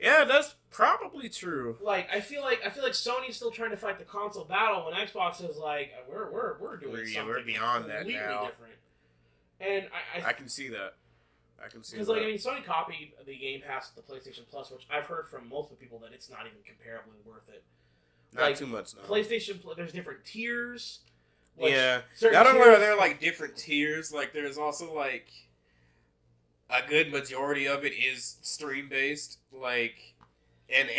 Yeah, that's probably true. Like I feel like Sony's still trying to fight the console battle when Xbox is like we're doing something we're beyond that now. Different. And I can see that. I can see that. Because like I mean, Sony copied the Game Pass with the PlayStation Plus, which I've heard from multiple people that it's not even comparably worth it. Not like, too much. No. PlayStation, there's different tiers. Yeah, I don't know. There are like different tiers. Like there's also like a good majority of it is stream based. Like, and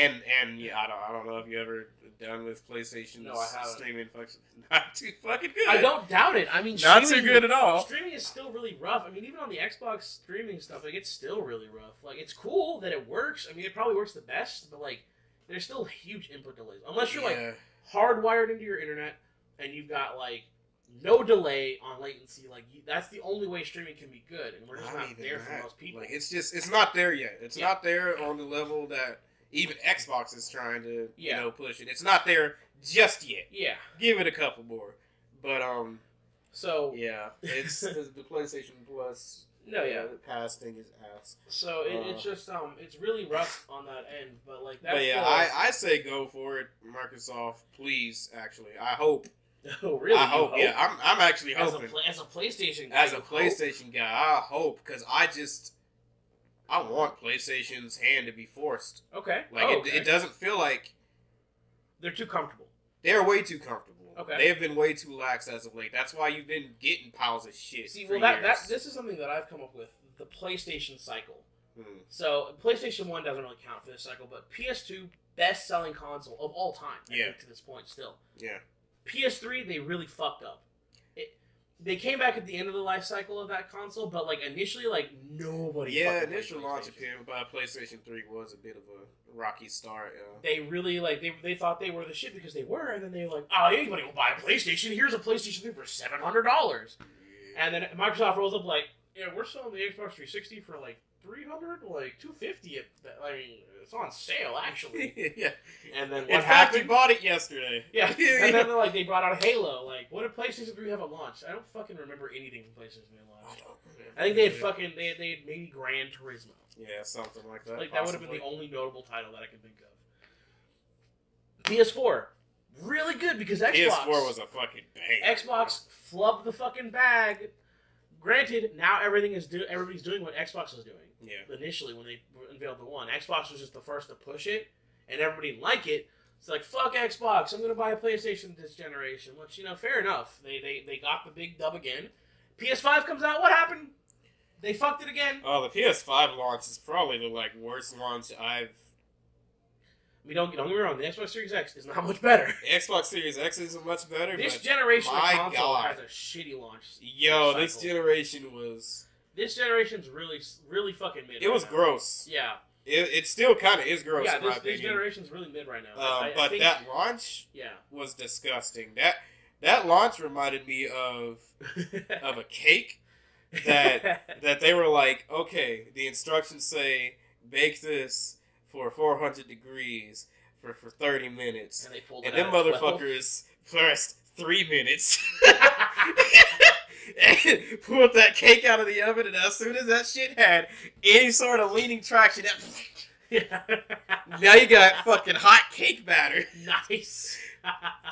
yeah, I don't know if you ever done with PlayStation's streaming function. Not too fucking good. I don't doubt it. I mean, not too good at all. Streaming is still really rough. I mean, even on the Xbox streaming stuff, like it's still really rough. Like it's cool that it works. I mean, it probably works the best, but like there's still huge input delays unless you're like hardwired into your internet and you've got like no delay on latency. Like that's the only way streaming can be good, and we're just not there for most people. Like, it's not there yet. It's not there on the level that even Xbox is trying to push it. It's not there just yet. Yeah, give it a couple more. But so yeah, it's the PlayStation Plus. No, yeah, the pass thing is ass. So it's just it's really rough on that end. But like that's. But yeah, I say go for it, Microsoft. Please, actually, I hope. Oh really? I hope. Yeah, I'm actually hoping. As a PlayStation guy. As a PlayStation guy, I hope because I want PlayStation's hand to be forced. Okay. Like it doesn't feel like they're too comfortable. They're way too comfortable. Okay. They have been way too lax as of late. That's why you've been getting piles of shit. See, well, this is something that I've come up with: the PlayStation cycle. So PlayStation 1 doesn't really count for this cycle, but PS2 best-selling console of all time. I think to this point still. Yeah. PS3 they really fucked up. They came back at the end of the life cycle of that console, but like initially, like nobody. Yeah, initial launch appearance by PlayStation 3 was a bit of a rocky start. They really they thought they were the shit because they were, and then they were like, oh, anybody will buy a PlayStation. Here's a PlayStation 3 for $700, and then Microsoft rolls up like, yeah, we're selling the Xbox 360 for like $300, like $250. I mean, it's on sale actually. Yeah. And then what happened? We bought it yesterday. Yeah. And then like they brought out Halo. Like, what did PlayStation 3 have at launch? I don't fucking remember anything from PlayStation 3 at launch. I think they had maybe Gran Turismo. Yeah, something like that. Like that would have been the only notable title that I could think of. PS4. Really good because Xbox. PS4 was a fucking bang. Xbox flubbed the fucking bag. Granted, now everybody's doing what Xbox was doing. Yeah. Initially, when they unveiled the One, Xbox was just the first to push it, and everybody didn't like it. It's like, fuck Xbox, I'm gonna buy a PlayStation this generation. Which, fair enough. They got the big dub again. PS5 comes out. What happened? They fucked it again. Oh, the PS5 launch is probably the worst launch I've. I mean, don't get me wrong. The Xbox Series X is not much better. The Xbox Series X is much better. This generation of console has a shitty launch. Yo, this generation was. This generation's really, really fucking mid. It was gross. Yeah. It still kind of is gross. Yeah, in my opinion. This generation's really mid right now. But that launch, was disgusting. That launch reminded me of a cake that they were like, okay, the instructions say bake this for 400 degrees for 30 minutes, and them motherfuckers pressed 3 minutes. And pulled that cake out of the oven, and as soon as that shit had any sort of leaning traction, now you got fucking hot cake batter. Nice.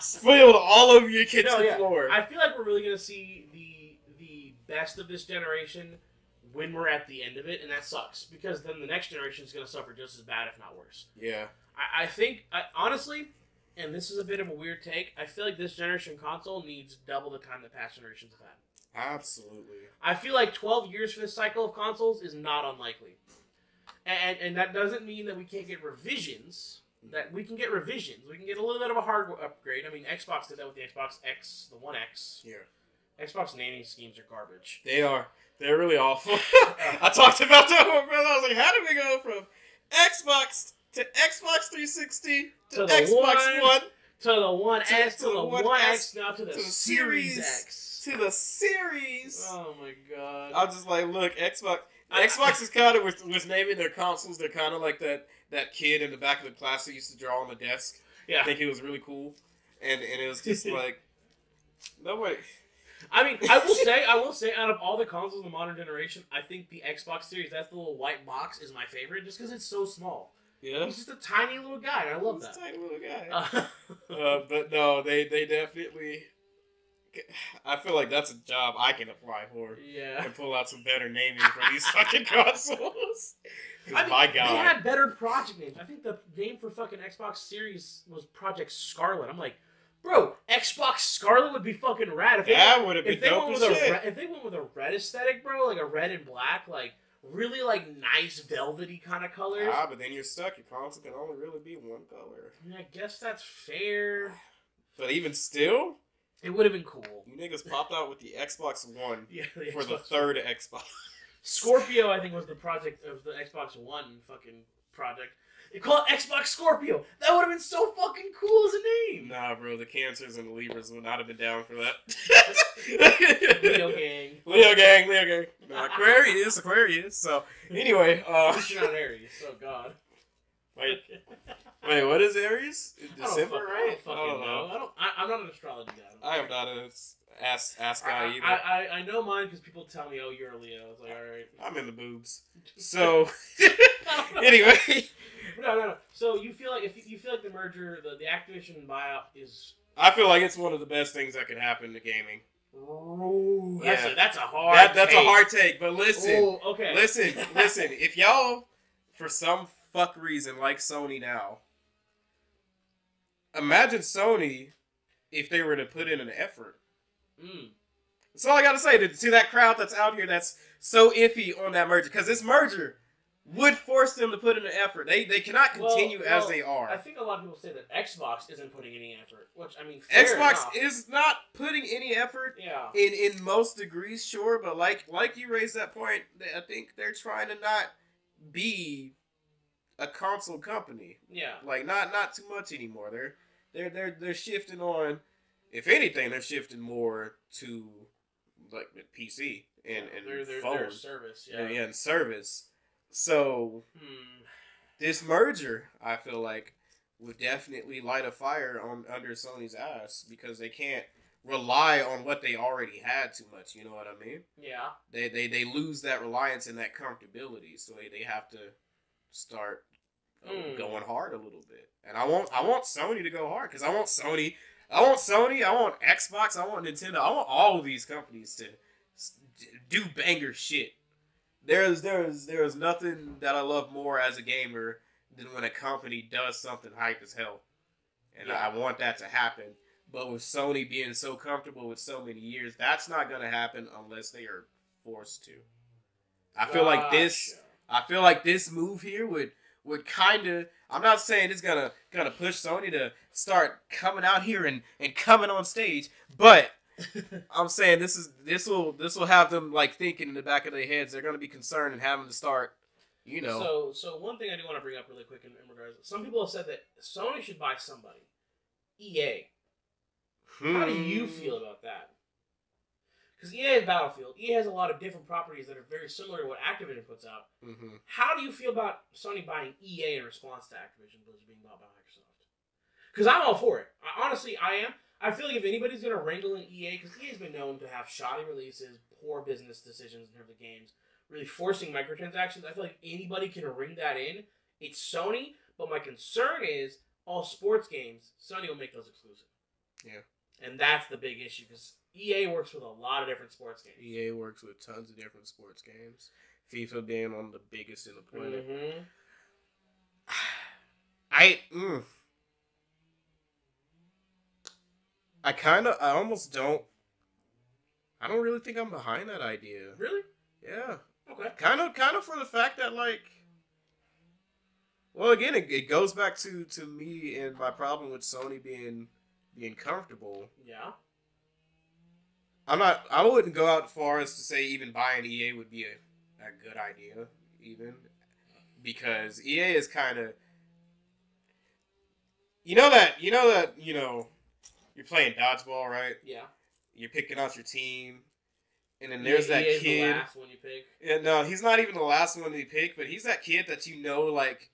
Spilled all over your kitchen floor. I feel like we're really gonna see the best of this generation when we're at the end of it, and that sucks because then the next generation is gonna suffer just as bad, if not worse. Yeah. I think honestly, and this is a bit of a weird take, I feel like this generation console needs double the time that past generations have had. Absolutely. I feel like 12 years for this cycle of consoles is not unlikely. And that doesn't mean that we can't get revisions. That we can get revisions. We can get a little bit of a hardware upgrade. I mean, Xbox did that with the Xbox X, the One X. Yeah. Xbox naming schemes are garbage. They are. They're really awful. I talked about that one, brother. I was like, how did we go from Xbox to Xbox 360 to Xbox One to the One S to the One X now to the Series X. To the Series. Oh my god. I'm just like, look, Xbox is kind of with naming their consoles. They're kind of like that kid in the back of the class who used to draw on the desk. Yeah. I think he was really cool, and it was just like, no way. I mean, I will say, out of all the consoles in the modern generation, I think the Xbox Series, that's the little white box, is my favorite, just because it's so small. Yeah. He's just a tiny little guy, and I love that. He's a tiny little guy. But no, they definitely... I feel like that's a job I can apply for. Yeah. And pull out some better naming for these fucking consoles. I mean, my God. They had better project names. I think the name for fucking Xbox Series was Project Scarlet. I'm like, bro, Xbox Scarlet would be fucking rad. That would have been dope as shit. If they went with a red aesthetic, bro, like a red and black, like really like nice velvety kind of colors. Ah, but then you're stuck. Your console can only really be one color. I mean, I guess that's fair. But even still, it would have been cool. You niggas popped out with the Xbox One for Xbox the third Xbox. Scorpio, I think, was the Xbox One fucking project. They call it Xbox Scorpio. That would have been so fucking cool as a name. Nah, bro, the Cancers and the Libras would not have been down for that. Leo gang. Leo gang. No, Aquarius. So, anyway. At least you're not Aries, oh god. Wait, what is Aries? December, right? I don't know. I'm not an astrology guy. I am not an ass guy either. I know mine because people tell me, oh, you're a Leo. It's like, alright. I'm in the boobs. So, anyway. No. So you feel like the merger, the Activision buyout is... I feel like it's one of the best things that could happen to gaming. Ooh, that's a hard take. That's a hard take, but listen. Ooh, okay. Listen. If y'all, for some fuck reason, like Sony now, imagine Sony if they were to put in an effort. That's all I gotta say to that crowd that's out here that's so iffy on that merger. Because this merger would force them to put in an effort. They cannot continue as they are. I think a lot of people say that Xbox isn't putting any effort, which, I mean, Xbox enough. is not putting any effort in most degrees, sure, but like you raised that point, I think they're trying to not be a console company. Yeah. Like, not too much anymore. They're shifting on, if anything, they're shifting more to, like, PC and phone. Their service, and service. So, this merger, I feel like, would definitely light a fire under Sony's ass because they can't rely on what they already had too much. You know what I mean? Yeah. They lose that reliance and that comfortability, so they have to start going hard a little bit. And I want Sony to go hard because I want Sony, I want Xbox, I want Nintendo, I want all of these companies to do banger shit. There is nothing that I love more as a gamer than when a company does something hype as hell. And I want that to happen. But with Sony being so comfortable with so many years, that's not going to happen unless they are forced to. I feel like this move here would kind of, I'm not saying it's gonna push Sony to start coming out here and coming on stage, but I'm saying this will have them like thinking in the back of their heads. They're gonna be concerned and having to start, you know. So one thing I do want to bring up really quick in regards, some people have said that Sony should buy somebody, EA. How do you feel about that? Because EA has Battlefield. EA has a lot of different properties that are very similar to what Activision puts out. Mm-hmm. How do you feel about Sony buying EA in response to Activision Blizzard being bought by Microsoft? Because I'm all for it. Honestly, I am. I feel like if anybody's going to wrangle in EA, because EA's been known to have shoddy releases, poor business decisions in terms of games, really forcing microtransactions, I feel like anybody can ring that in. It's Sony, but my concern is all sports games, Sony will make those exclusive. Yeah. And that's the big issue, because EA works with a lot of different sports games. EA works with tons of different sports games. FIFA being one of the biggest in the planet. Mm-hmm. I don't really think I'm behind that idea. Really? Yeah. Okay. Kind of for the fact that, like, well, again, it goes back to me and my problem with Sony being comfortable. Yeah. I wouldn't go out far as to say even buying EA would be a good idea, even. Because EA is kind of, you know, you're playing dodgeball, right? Yeah. You're picking out your team, and then there's that kid. The last one you pick. Yeah, no, he's not even the last one you pick, but he's that kid that like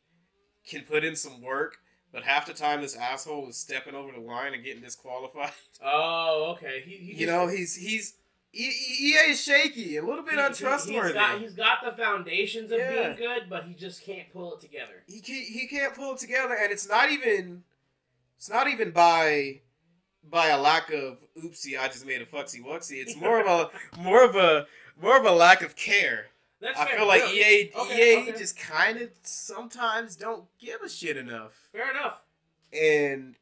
can put in some work, but half the time this asshole is stepping over the line and getting disqualified. Oh, okay. EA is shaky, a little bit untrustworthy. He's got the foundations of being good, but he just can't pull it together. He can't pull it together, and it's not even by a lack of oopsie, I just made a fucksy wucksy. It's more of a lack of care. That's I fair. feel like Really? EA just kind of sometimes don't give a shit enough. Fair enough. And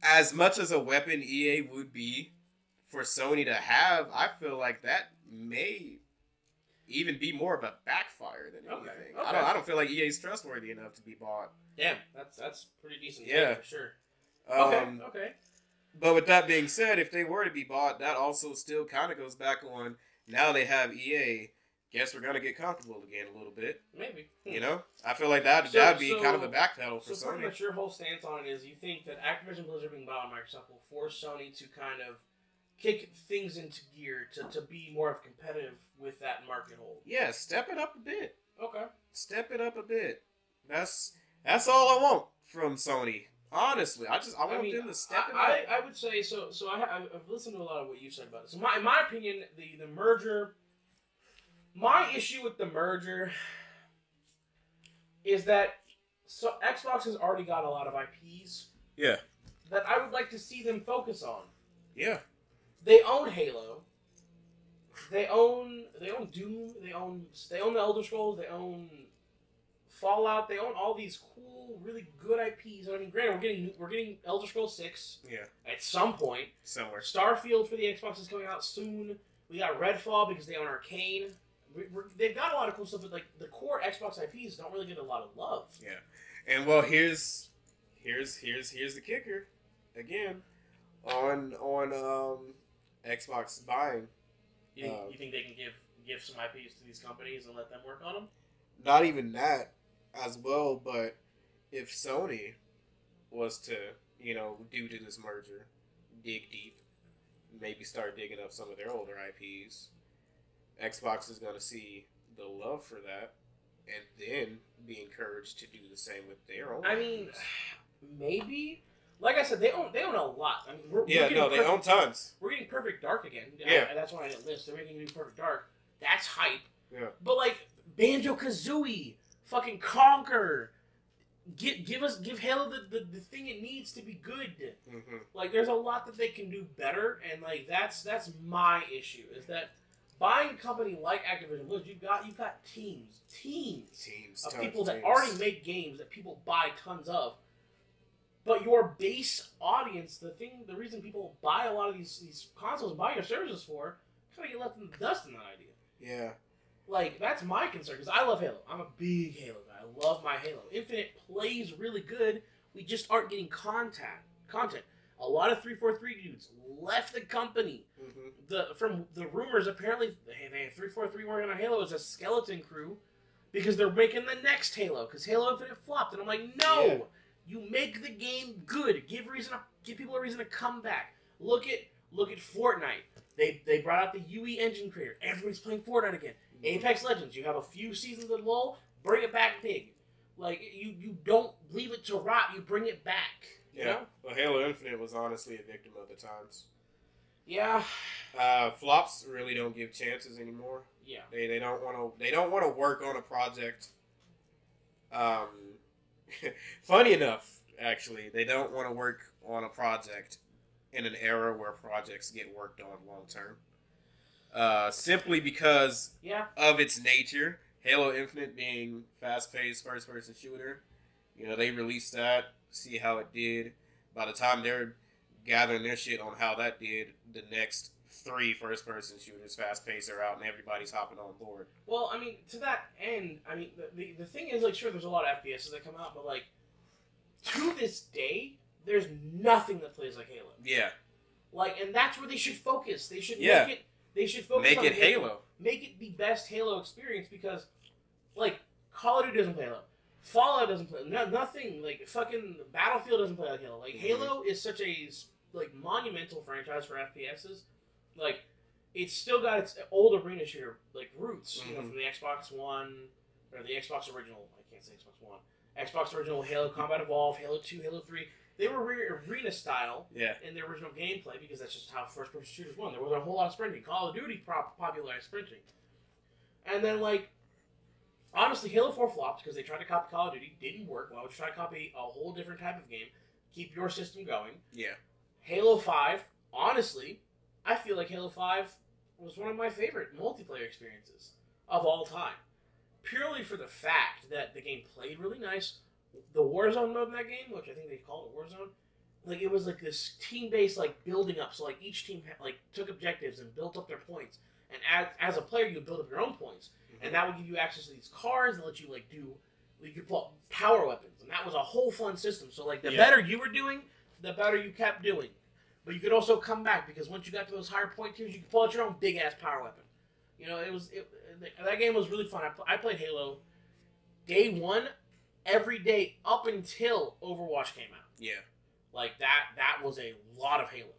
as much as a weapon EA would be for Sony to have, I feel like that may even be more of a backfire than anything. Okay. I don't feel like EA's trustworthy enough to be bought. Damn, that's pretty decent. Yeah, for sure. Okay. But with that being said, if they were to be bought, that also still kind of goes back on, now they have EA. Guess we're gonna get comfortable again a little bit. Maybe. You know, I feel like that'd be kind of a backpedal for Sony. So pretty much your whole stance on it is you think that Activision Blizzard being bought by Microsoft will force Sony to kind of kick things into gear to be more of competitive with that market hold. Yeah, step it up a bit. Okay. Step it up a bit. That's all I want from Sony. Honestly, I want them to step it up. I would say so. So I've listened to a lot of what you said about it. So in my opinion, the merger. My issue with the merger is that Xbox has already got a lot of IPs. Yeah. That I would like to see them focus on. Yeah. They own Halo. They own Doom. They own the Elder Scrolls. They own Fallout. They own all these cool, really good IPs. I mean, granted, we're getting Elder Scrolls 6. Yeah. At some point. Somewhere. Starfield for the Xbox is coming out soon. We got Redfall because they own Arcane. They've got a lot of cool stuff, but like the core Xbox IPs don't really get a lot of love. Yeah, and well, here's the kicker, again, on Xbox buying. You think they can give some IPs to these companies and let them work on them? Not even that, as well. But if Sony was to, due to this merger, dig deep, maybe start digging up some of their older IPs. Xbox is going to see the love for that and then be encouraged to do the same with their own. I mean, maybe. Like I said, they own a lot. I mean, they own tons. We're getting Perfect Dark again. Yeah. That's why I didn't list. They're making new Perfect Dark. That's hype. Yeah. But like Banjo-Kazooie, fucking Conquer, give Halo the thing it needs to be good. Mm-hmm. Like there's a lot that they can do better, and like that's my issue is that. Buying a company like Activision Blizzard, you've got teams of people that already make games that people buy tons of. But your base audience, the reason people buy a lot of these consoles and buy your services for, kind of get left in the dust in that idea. Yeah. Like, that's my concern, because I love Halo. I'm a big Halo guy. I love my Halo. Infinite plays really good. We just aren't getting content. A lot of 343 dudes left the company. Mm-hmm. From the rumors, apparently, 343 working on Halo is a skeleton crew because they're making the next Halo because Halo Infinite flopped. And I'm like, no, you make the game good. Give people a reason to come back. Look at Fortnite. They brought out the UE engine creator. Everybody's playing Fortnite again. Mm-hmm. Apex Legends. You have a few seasons of lull. Bring it back big. Like you don't leave it to rot. You bring it back. You know? Well, Halo Infinite was honestly a victim of the times. Yeah. Flops really don't give chances anymore. Yeah. They don't want to work on a project. Funny enough, actually, they don't want to work on a project in an era where projects get worked on long term. Simply because of its nature. Halo Infinite being fast-paced first-person shooter. They released that. See how it did. By the time they're gathering their shit on how that did, the next 3 first-person shooters, fast-paced, are out, and everybody's hopping on board. Well, I mean, to that end, I mean, the thing is, like, sure, there's a lot of FPSs that come out, but, like, to this day, there's nothing that plays like Halo. Yeah. Like, and that's where they should focus. They should make it Halo. Make it the best Halo experience because, like, Call of Duty doesn't play Halo. Fallout doesn't play. Nothing like fucking Battlefield doesn't play like Halo. Like Halo is such a monumental franchise for FPSs. Like it's still got its old arena shooter roots. Mm-hmm. From the Xbox One or the Xbox original. I can't say Xbox One. Xbox original Halo Combat Evolved, Halo 2, Halo 3. they were arena style. Yeah. And there was no gameplay because that's just how first-person shooters won. There wasn't a whole lot of sprinting. Call of Duty popularized sprinting. And then, like, honestly, Halo 4 flopped because they tried to copy Call of Duty. Didn't work. Why would you try to copy a whole different type of game? Keep your system going. Yeah. Halo 5, honestly, I feel like Halo 5 was one of my favorite multiplayer experiences of all time. Purely for the fact that the game played really nice. The Warzone mode in that game, which I think they called it Warzone, like it was like this team-based like building up. So like each team like took objectives and built up their points. And as a player, you would build up your own points, and that would give you access to these cars and let you like do. You could pull power weapons, and that was a whole fun system. So like the better you were doing, the better you kept doing. But you could also come back because once you got to those higher point tiers, you could pull out your own big ass power weapon. You know, that game was really fun. I played Halo day one, every day up until Overwatch came out. Yeah, like that was a lot of Halo.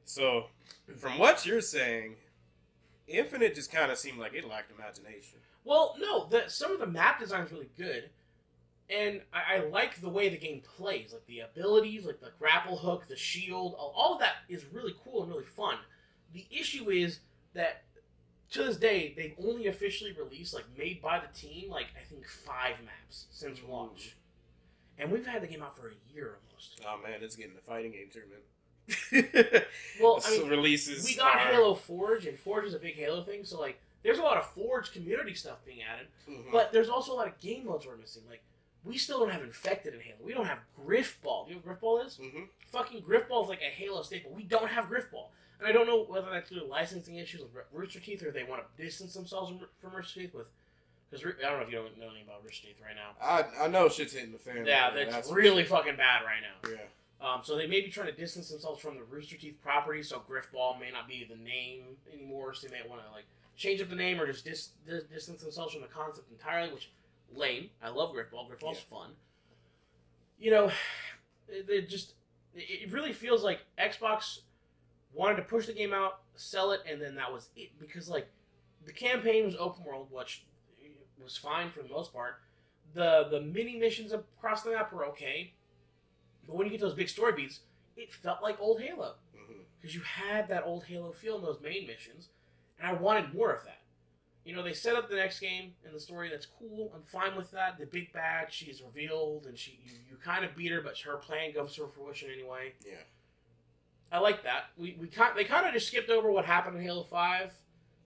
So, from what you're saying, Infinite just kind of seemed like it lacked imagination. Well, no, some of the map design is really good, and I like the way the game plays. Like the abilities, like the grapple hook, the shield, all of that is really cool and really fun. The issue is that to this day, they've only officially released, like made by the team, like I think 5 maps since launch. And we've had the game out for a year almost. Oh man, it's getting the fighting game treatment. Well, I mean, releases we got Halo Forge, and Forge is a big Halo thing, so like there's a lot of Forge community stuff being added, but there's also a lot of game modes we're missing. Like, we still don't have Infected in Halo. We don't have Griffball. You know what Griffball is? Fucking Griffball is like a Halo staple. We don't have Griffball. And I don't know whether that's due to licensing issues with Rooster Teeth or if they want to distance themselves from Rooster Teeth with... Because I don't know if you don't know anything about Rooster Teeth right now. I know shit's hitting the fan. Yeah, that's really fucking bad right now. Yeah. So they may be trying to distance themselves from the Rooster Teeth property, so Griffball may not be the name anymore, so they may want to like change up the name or just distance themselves from the concept entirely, which, lame. I love Griffball. Griffball's fun. You know, it really feels like Xbox wanted to push the game out, sell it, and then that was it. Because, like, the campaign was open world, which was fine for the most part. The mini missions across the map were okay. But when you get those big story beats, it felt like old Halo. Because you had that old Halo feel in those main missions, and I wanted more of that. You know, they set up the next game in the story that's cool. I'm fine with that. The big bad, she's revealed, and you kind of beat her, but her plan comes to fruition anyway. Yeah. I like that. They kind of just skipped over what happened in Halo 5.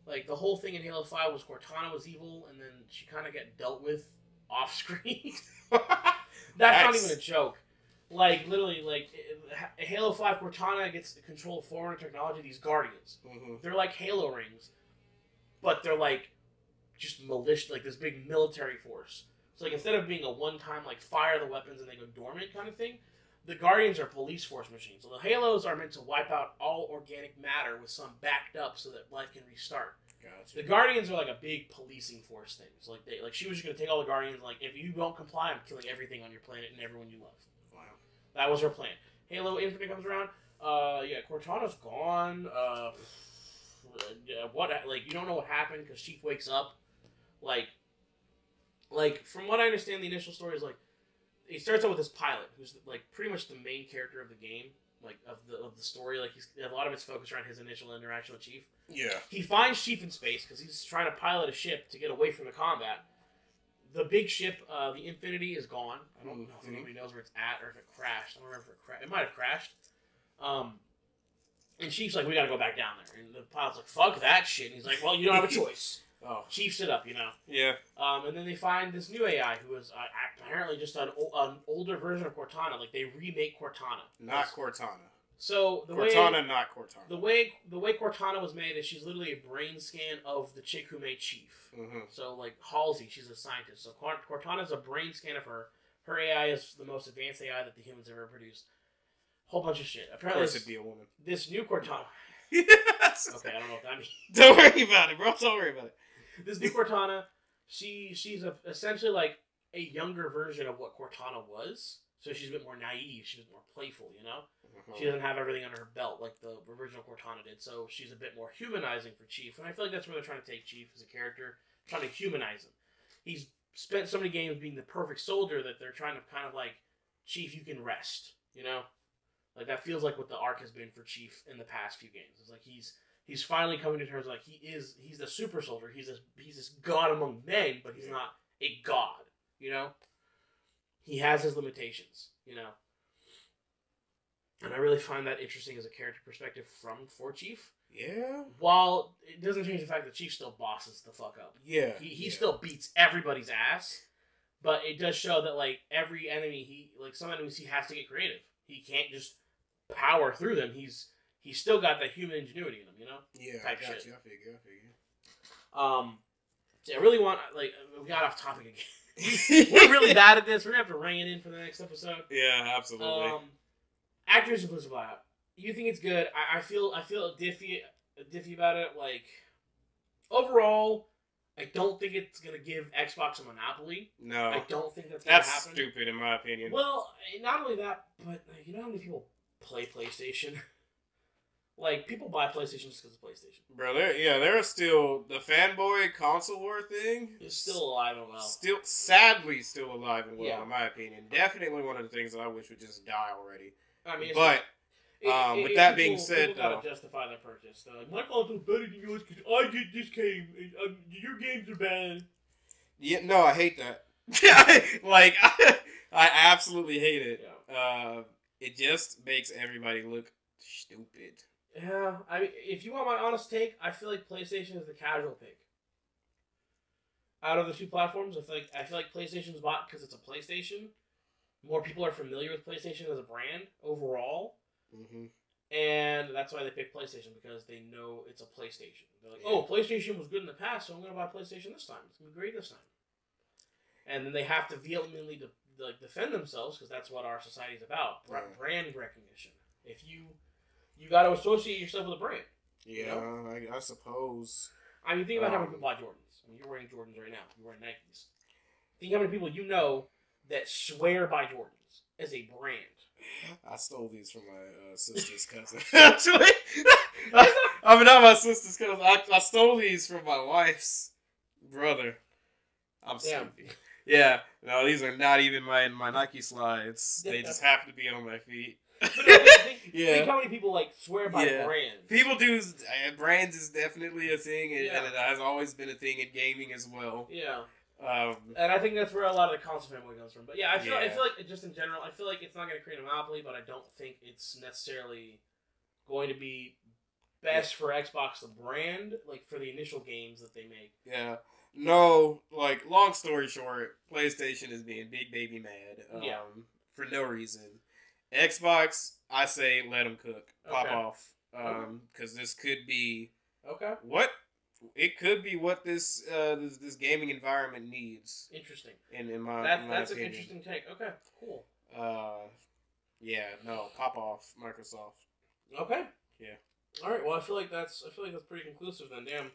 Like, the whole thing in Halo 5 was Cortana was evil, and then she kind of got dealt with off-screen. That's not even a joke. Like, literally, like, Halo 5, Cortana gets control of Forerunner technology, these Guardians. They're like Halo rings, but they're, like, just militia, like, this big military force. So, like, instead of being a one-time, like, fire the weapons and they go dormant kind of thing, the Guardians are police force machines. So the Halos are meant to wipe out all organic matter with some backed up so that life can restart. Gotcha. The Guardians are like a big policing force thing. So like she was just gonna take all the Guardians. Like, if you don't comply, I'm killing everything on your planet and everyone you love. Wow, that was her plan. Halo Infinite comes around. Cortana's gone. What? Like, you don't know what happened because Chief wakes up. Like from what I understand, the initial story is like. He starts out with this pilot, who's like pretty much the main character of the game, like of the story. Like, a lot of it's focused around his initial interaction with Chief. Yeah. He finds Chief in space because he's trying to pilot a ship to get away from the combat. The big ship, the Infinity, is gone. I don't know if anybody knows where it's at or if it crashed. I don't remember if it crashed. It might have crashed. And Chief's like, we got to go back down there. And the pilot's like, fuck that shit. And he's like, well, you don't have a choice. Oh. Chiefs it up, you know. Yeah. And then they find this new AI who is apparently just an older version of Cortana. Like, they remake Cortana. Not Cortana. So not Cortana. The way Cortana was made is she's literally a brain scan of the chick who made Chief. So like Halsey, she's a scientist. So Cortana's a brain scan of her. Her AI is the most advanced AI that the humans have ever produced. Whole bunch of shit. Apparently, of course it'd be a woman. This new Cortana. Yes. Okay, I don't know what that means. Don't worry about it, bro. Don't worry about it. This new Cortana, she's essentially like a younger version of what Cortana was. So she's a bit more naive. She's more playful, you know? She doesn't have everything under her belt like the original Cortana did. So she's a bit more humanizing for Chief. And I feel like that's where they're trying to take Chief as a character, trying to humanize him. He's spent so many games being the perfect soldier that they're trying to kind of like Chief, you can rest. You know, like that feels like what the arc has been for Chief in the past few games. It's like he's finally coming to terms like he's the super soldier. He's this god among men, but he's not a god. You know, he has his limitations. You know, and I really find that interesting as a character perspective for Chief. Yeah. While it doesn't change the fact that Chief still bosses the fuck up. Yeah. He still beats everybody's ass, but it does show that like every enemy some enemies he has to get creative. He can't just power through them. He's still got that human ingenuity in him, you know? Yeah, type I got shit. you. I figure. So I really want we got off topic again. We're really bad at this. We're gonna have to rein it in for the next episode. Yeah, absolutely. Activision Blizzard Lab. You think it's good? I feel diffy about it. Like overall, I don't think it's gonna give Xbox a monopoly. No, I don't think that's gonna happen. That's stupid in my opinion. Well, not only that, but you know how many people play PlayStation? Like people buy PlayStation just because of PlayStation. Bro, there are still the fanboy console war thing. It's still alive and well. Sadly, still alive and well, yeah. in my opinion. Definitely one of the things that I wish would just die already. I mean, but. With that being said, people gotta justify their purchase. They're like, my console's better than yours because I get this game. And, your games are bad. Yeah, no, I hate that. Like, I absolutely hate it. Yeah. It just makes everybody look stupid. Yeah, I mean, if you want my honest take, I feel like PlayStation is the casual pick. Out of the two platforms, I feel like PlayStation's bought because it's a PlayStation. More people are familiar with PlayStation as a brand overall. Mm-hmm. And that's why they pick PlayStation, because they know it's a PlayStation. They're like, oh, PlayStation was good in the past, so I'm going to buy PlayStation this time. It's going to be great this time. And then they have to vehemently defend themselves, because that's what our society is about. Brand recognition. If you got to associate yourself with a brand. Yeah, you know? I suppose. I mean, think about how many people buy Jordans. I mean, you're wearing Jordans right now. You're wearing Nikes. Think how many people you know that swear by Jordans as a brand. I stole these from my sister's cousin. Actually, I mean, not my sister's cousin. I stole these from my wife's brother. I'm stupid. Yeah, no, these are not even my Nike slides. They just happen to be on my feet. But no, think how many people swear by brands. People do. Brands is definitely a thing, and it has always been a thing in gaming as well. Yeah. And I think that's where a lot of the console family comes from. But yeah, I feel like just in general, I feel like it's not going to create a monopoly, but I don't think it's necessarily going to be best for Xbox the brand, like for the initial games that they make. Yeah. No, long story short, PlayStation is being big baby mad. For no reason. Xbox, I say let them cook. Pop off. Because this could be... Okay. What? It could be what this gaming environment needs. Interesting. In my that's opinion. an interesting take. Okay, cool. Yeah, no, pop off, Microsoft. Okay. Yeah. All right. Well, I feel like that's pretty conclusive then. Damn.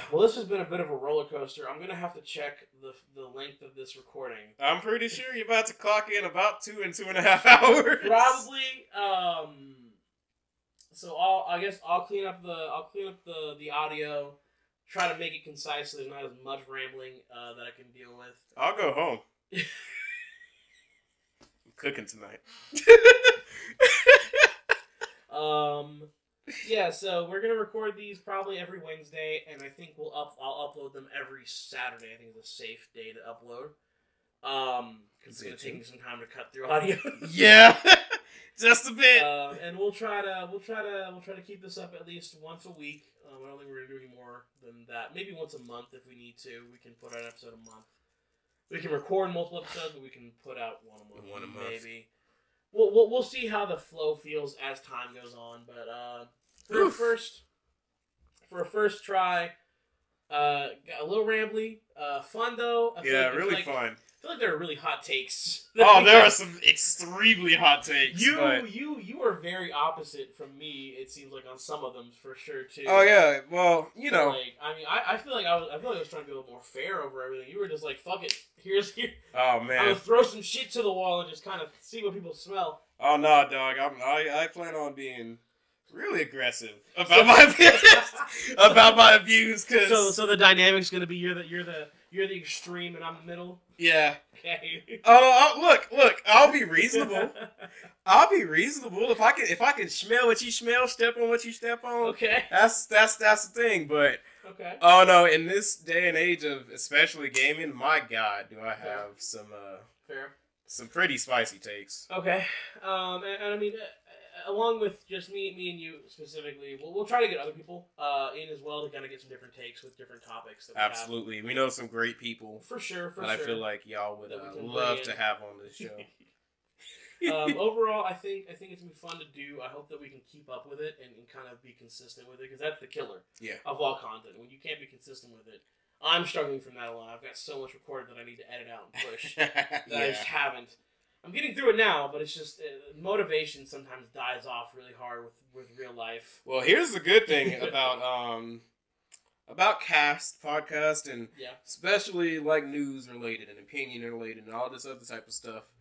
Well, this has been a bit of a roller coaster. I'm gonna have to check the length of this recording. I'm pretty sure you're about to clock in about 2 and 2.5 hours. Probably. So I guess I'll clean up the audio, try to make it concise so there's not as much rambling that I can deal with. I'll go home. I'm cooking tonight. Yeah, so we're gonna record these probably every Wednesday, and I think I'll upload them every Saturday. I think it's a safe day to upload. Because it's gonna take me some time to cut through audio. Yeah. Just a bit. And we'll try to keep this up at least once a week. I don't think we're gonna do any more than that. Maybe once a month if we need to. We can put out an episode a month. We can record multiple episodes, but we can put out one a month. One a month. Maybe. We'll see how the flow feels as time goes on. But for a first try, got a little rambly. Fun though. Really fun. I feel like there are really hot takes. Oh, there are some extremely hot takes. You are very opposite from me. It seems like on some of them for sure too. Oh yeah, well you know. I feel like I was trying to be a little more fair over everything. You were just like, fuck it. Here. Oh man. I'm gonna throw some shit to the wall and just kind of see what people smell. Oh no, dog. I plan on being really aggressive about my views. Cause so the dynamic's gonna be you're the extreme and I'm the middle. Yeah. Okay. Look. I'll be reasonable. If I can smell what you smell, step on what you step on. Okay. That's the thing. But okay. Oh no, in this day and age of especially gaming, my God, do I have some pretty spicy takes. Okay. And I mean, along with just me and you specifically, we'll try to get other people in as well to kind of get some different takes with different topics. That Absolutely. We know some great people. For sure. I feel like y'all would love to have on this show. Overall, I think it's gonna be fun to do. I hope that we can keep up with it and kind of be consistent with it, because that's the killer of all content. When you can't be consistent with it, I'm struggling from that alone. I've got so much recorded that I need to edit out and push that I just haven't. I'm getting through it now, but it's just motivation sometimes dies off really hard with real life. Well, here's the good thing about podcast, and especially like news related and opinion related and all this other type of stuff.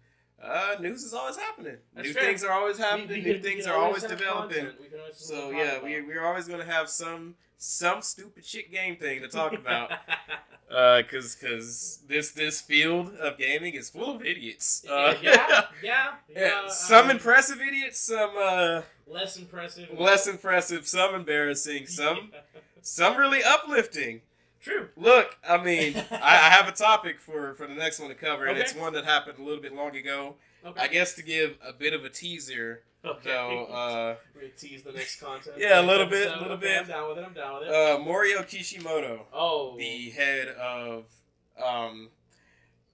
News is always happening. New things are always happening. New things are always developing. So yeah, we're always gonna have some stupid shit game thing to talk about. Cause this field of gaming is full of idiots. Some impressive idiots, some less impressive, some embarrassing, some really uplifting. True. Look, I mean, I have a topic for the next one to cover, and it's one that happened a little bit long ago. Okay. I guess to give a bit of a teaser. Okay. So, we're gonna tease the next content. Yeah, a little bit. I'm down with it. Morio Kishimoto. Oh. The head of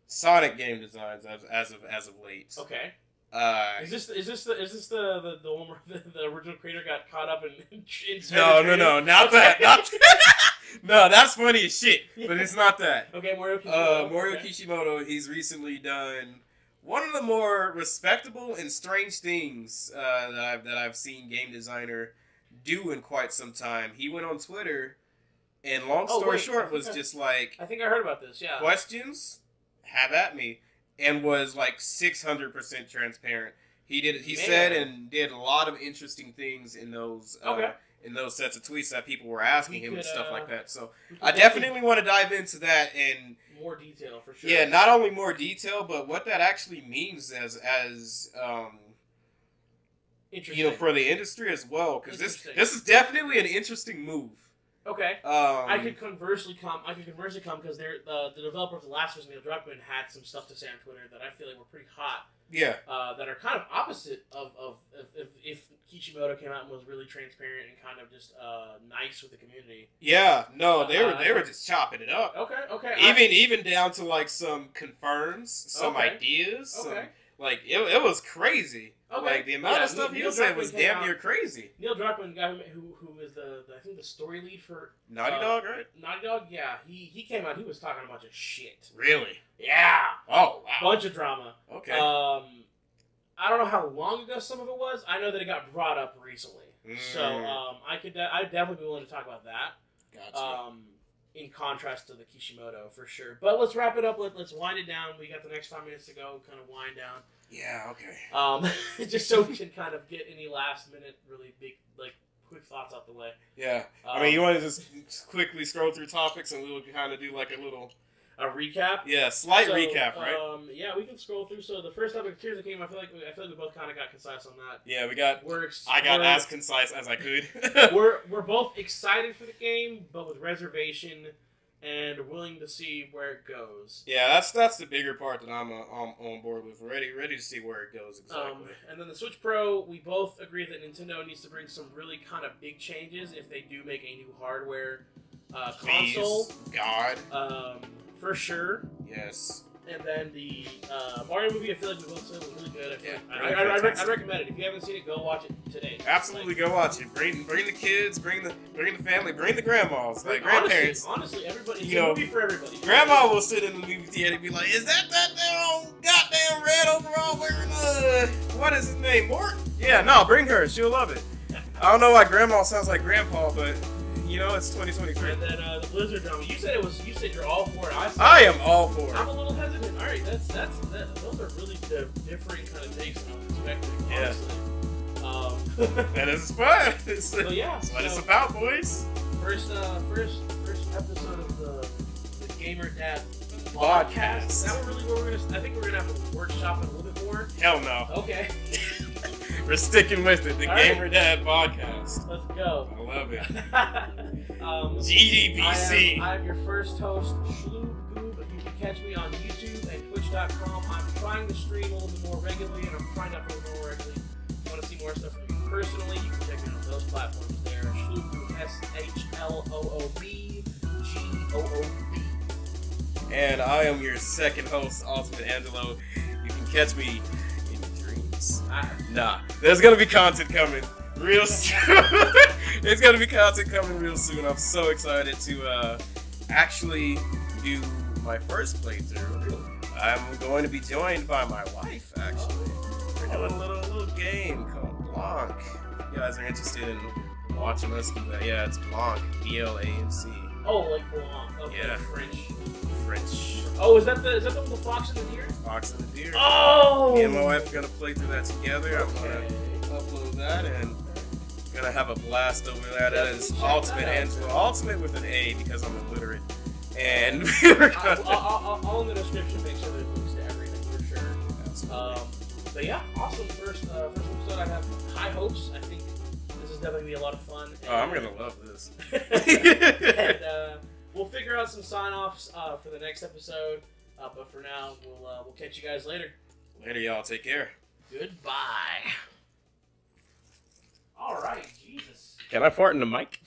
Sonic game designs as of late. Okay. Is this the one where the original creator got caught up in No, not that. No, that's funny as shit, but it's not that. Okay, Morio Kishimoto. Morio Kishimoto, he's recently done one of the more respectable and strange things that I've seen game designer do in quite some time. He went on Twitter, and long story short was just like, I think I heard about this. Yeah. Questions, have at me, and was like 600% transparent. He said and did a lot of interesting things in those. In those sets of tweets that people were asking him and stuff like that. So I definitely want to dive into that in more detail for sure. Yeah, not only more detail, but what that actually means as for the industry as well. Because this is definitely an interesting move. Okay. I could conversely come because the developer of The Last of Us, Neil Druckmann, had some stuff to say on Twitter that I feel like were pretty hot. Yeah. That are kind of opposite of if Kishimoto came out and was really transparent and kind of just nice with the community. Yeah. No, they were just chopping it up. Okay. Even down to like some confirms, some ideas. Okay. Like it was crazy. Okay. Like the amount of stuff he said was damn near crazy. Neil Druckmann, guy who is I think the story lead for Naughty Dog, right? Naughty Dog, yeah. He came out. He was talking a bunch of shit. Really? Yeah. Oh wow. Bunch of drama. Okay. I don't know how long ago some of it was. I know that it got brought up recently. So I'd definitely be willing to talk about that. Gotcha. In contrast to the Kishimoto, for sure. But let's wrap it up. Let's wind it down. We got the next 5 minutes to go. Kind of wind down. Yeah. Okay. Just so we can kind of get any last minute, really big, quick thoughts out the way. Yeah. I mean, you want to just quickly scroll through topics, and we'll kind of do like a recap. Yeah, slight recap, right? Yeah, we can scroll through. So the first topic, Tears of the Kingdom. I feel like we both kind of got concise on that. Yeah, I got as concise as I could. we're both excited for the game, but with reservation, and willing to see where it goes. Yeah, that's the bigger part that I'm on board with. Ready to see where it goes exactly. And then the Switch Pro, we both agree that Nintendo needs to bring some really kind of big changes if they do make a new hardware console. God. For sure. Yes. And then the Mario movie, I feel like we both said was really good. I recommend it. If you haven't seen it, go watch it today. Absolutely, go watch it. Bring the kids, bring the family, bring the grandmas, like grandparents. Honestly, everybody. It's a movie for everybody. Grandma will sit in the movie theater and be like, "Is that damn goddamn red overall wearing what is his name, Mort?" Yeah, no, bring her. She'll love it. I don't know why Grandma sounds like Grandpa, but. It's 2023. And then the Blizzard drama. You said you're all for it. I am all for it. I'm a little hesitant. All right, those are really different kind of takes than I was expecting. Honestly. That is fun. So yeah, that's what it's about, boys. First episode of the Gamer Dad podcast. Is that really what we're gonna? I think we're gonna have to workshop it a little bit more. Hell no. Okay. We're sticking with it. The All Gamer right. Dad podcast. Let's go. I love it. GDBC. I'm your first host, ShloobGoob. You can catch me on YouTube and Twitch.com. I'm trying to stream a little bit more regularly, and I'm trying to upload more regularly. If you want to see more stuff from me personally, you can check me out on those platforms there. ShloobGoob, ShloobGoob. And I am your second host, Altimateangelo. You can catch me in your dreams. Nah, there's gonna be content coming real soon. There's gonna be content coming real soon. I'm so excited to actually do my first playthrough. I'm going to be joined by my wife, actually. We're doing a little game called Blanc. If you guys are interested in watching us do that, yeah, it's Blanc, B-L-A-N-C. Oh, like Blanc. Okay, yeah. French. Oh, is that the one with the fox and the deer? Fox and the deer. Oh! Me and my wife are gonna play through that together. Okay. I'm gonna upload that and gonna have a blast over that. That is Altimateangelo. Ultimate with an A because I'm illiterate. And I'll in the description make sure there's links to everything for sure. Absolutely. But yeah, awesome. First episode. I have high hopes. I think this is definitely gonna be a lot of fun. Oh, I'm gonna love this. And we'll figure out some sign-offs for the next episode. But for now, we'll catch you guys later. Later, y'all. Take care. Goodbye. All right, Jesus. Can I fart in the mic?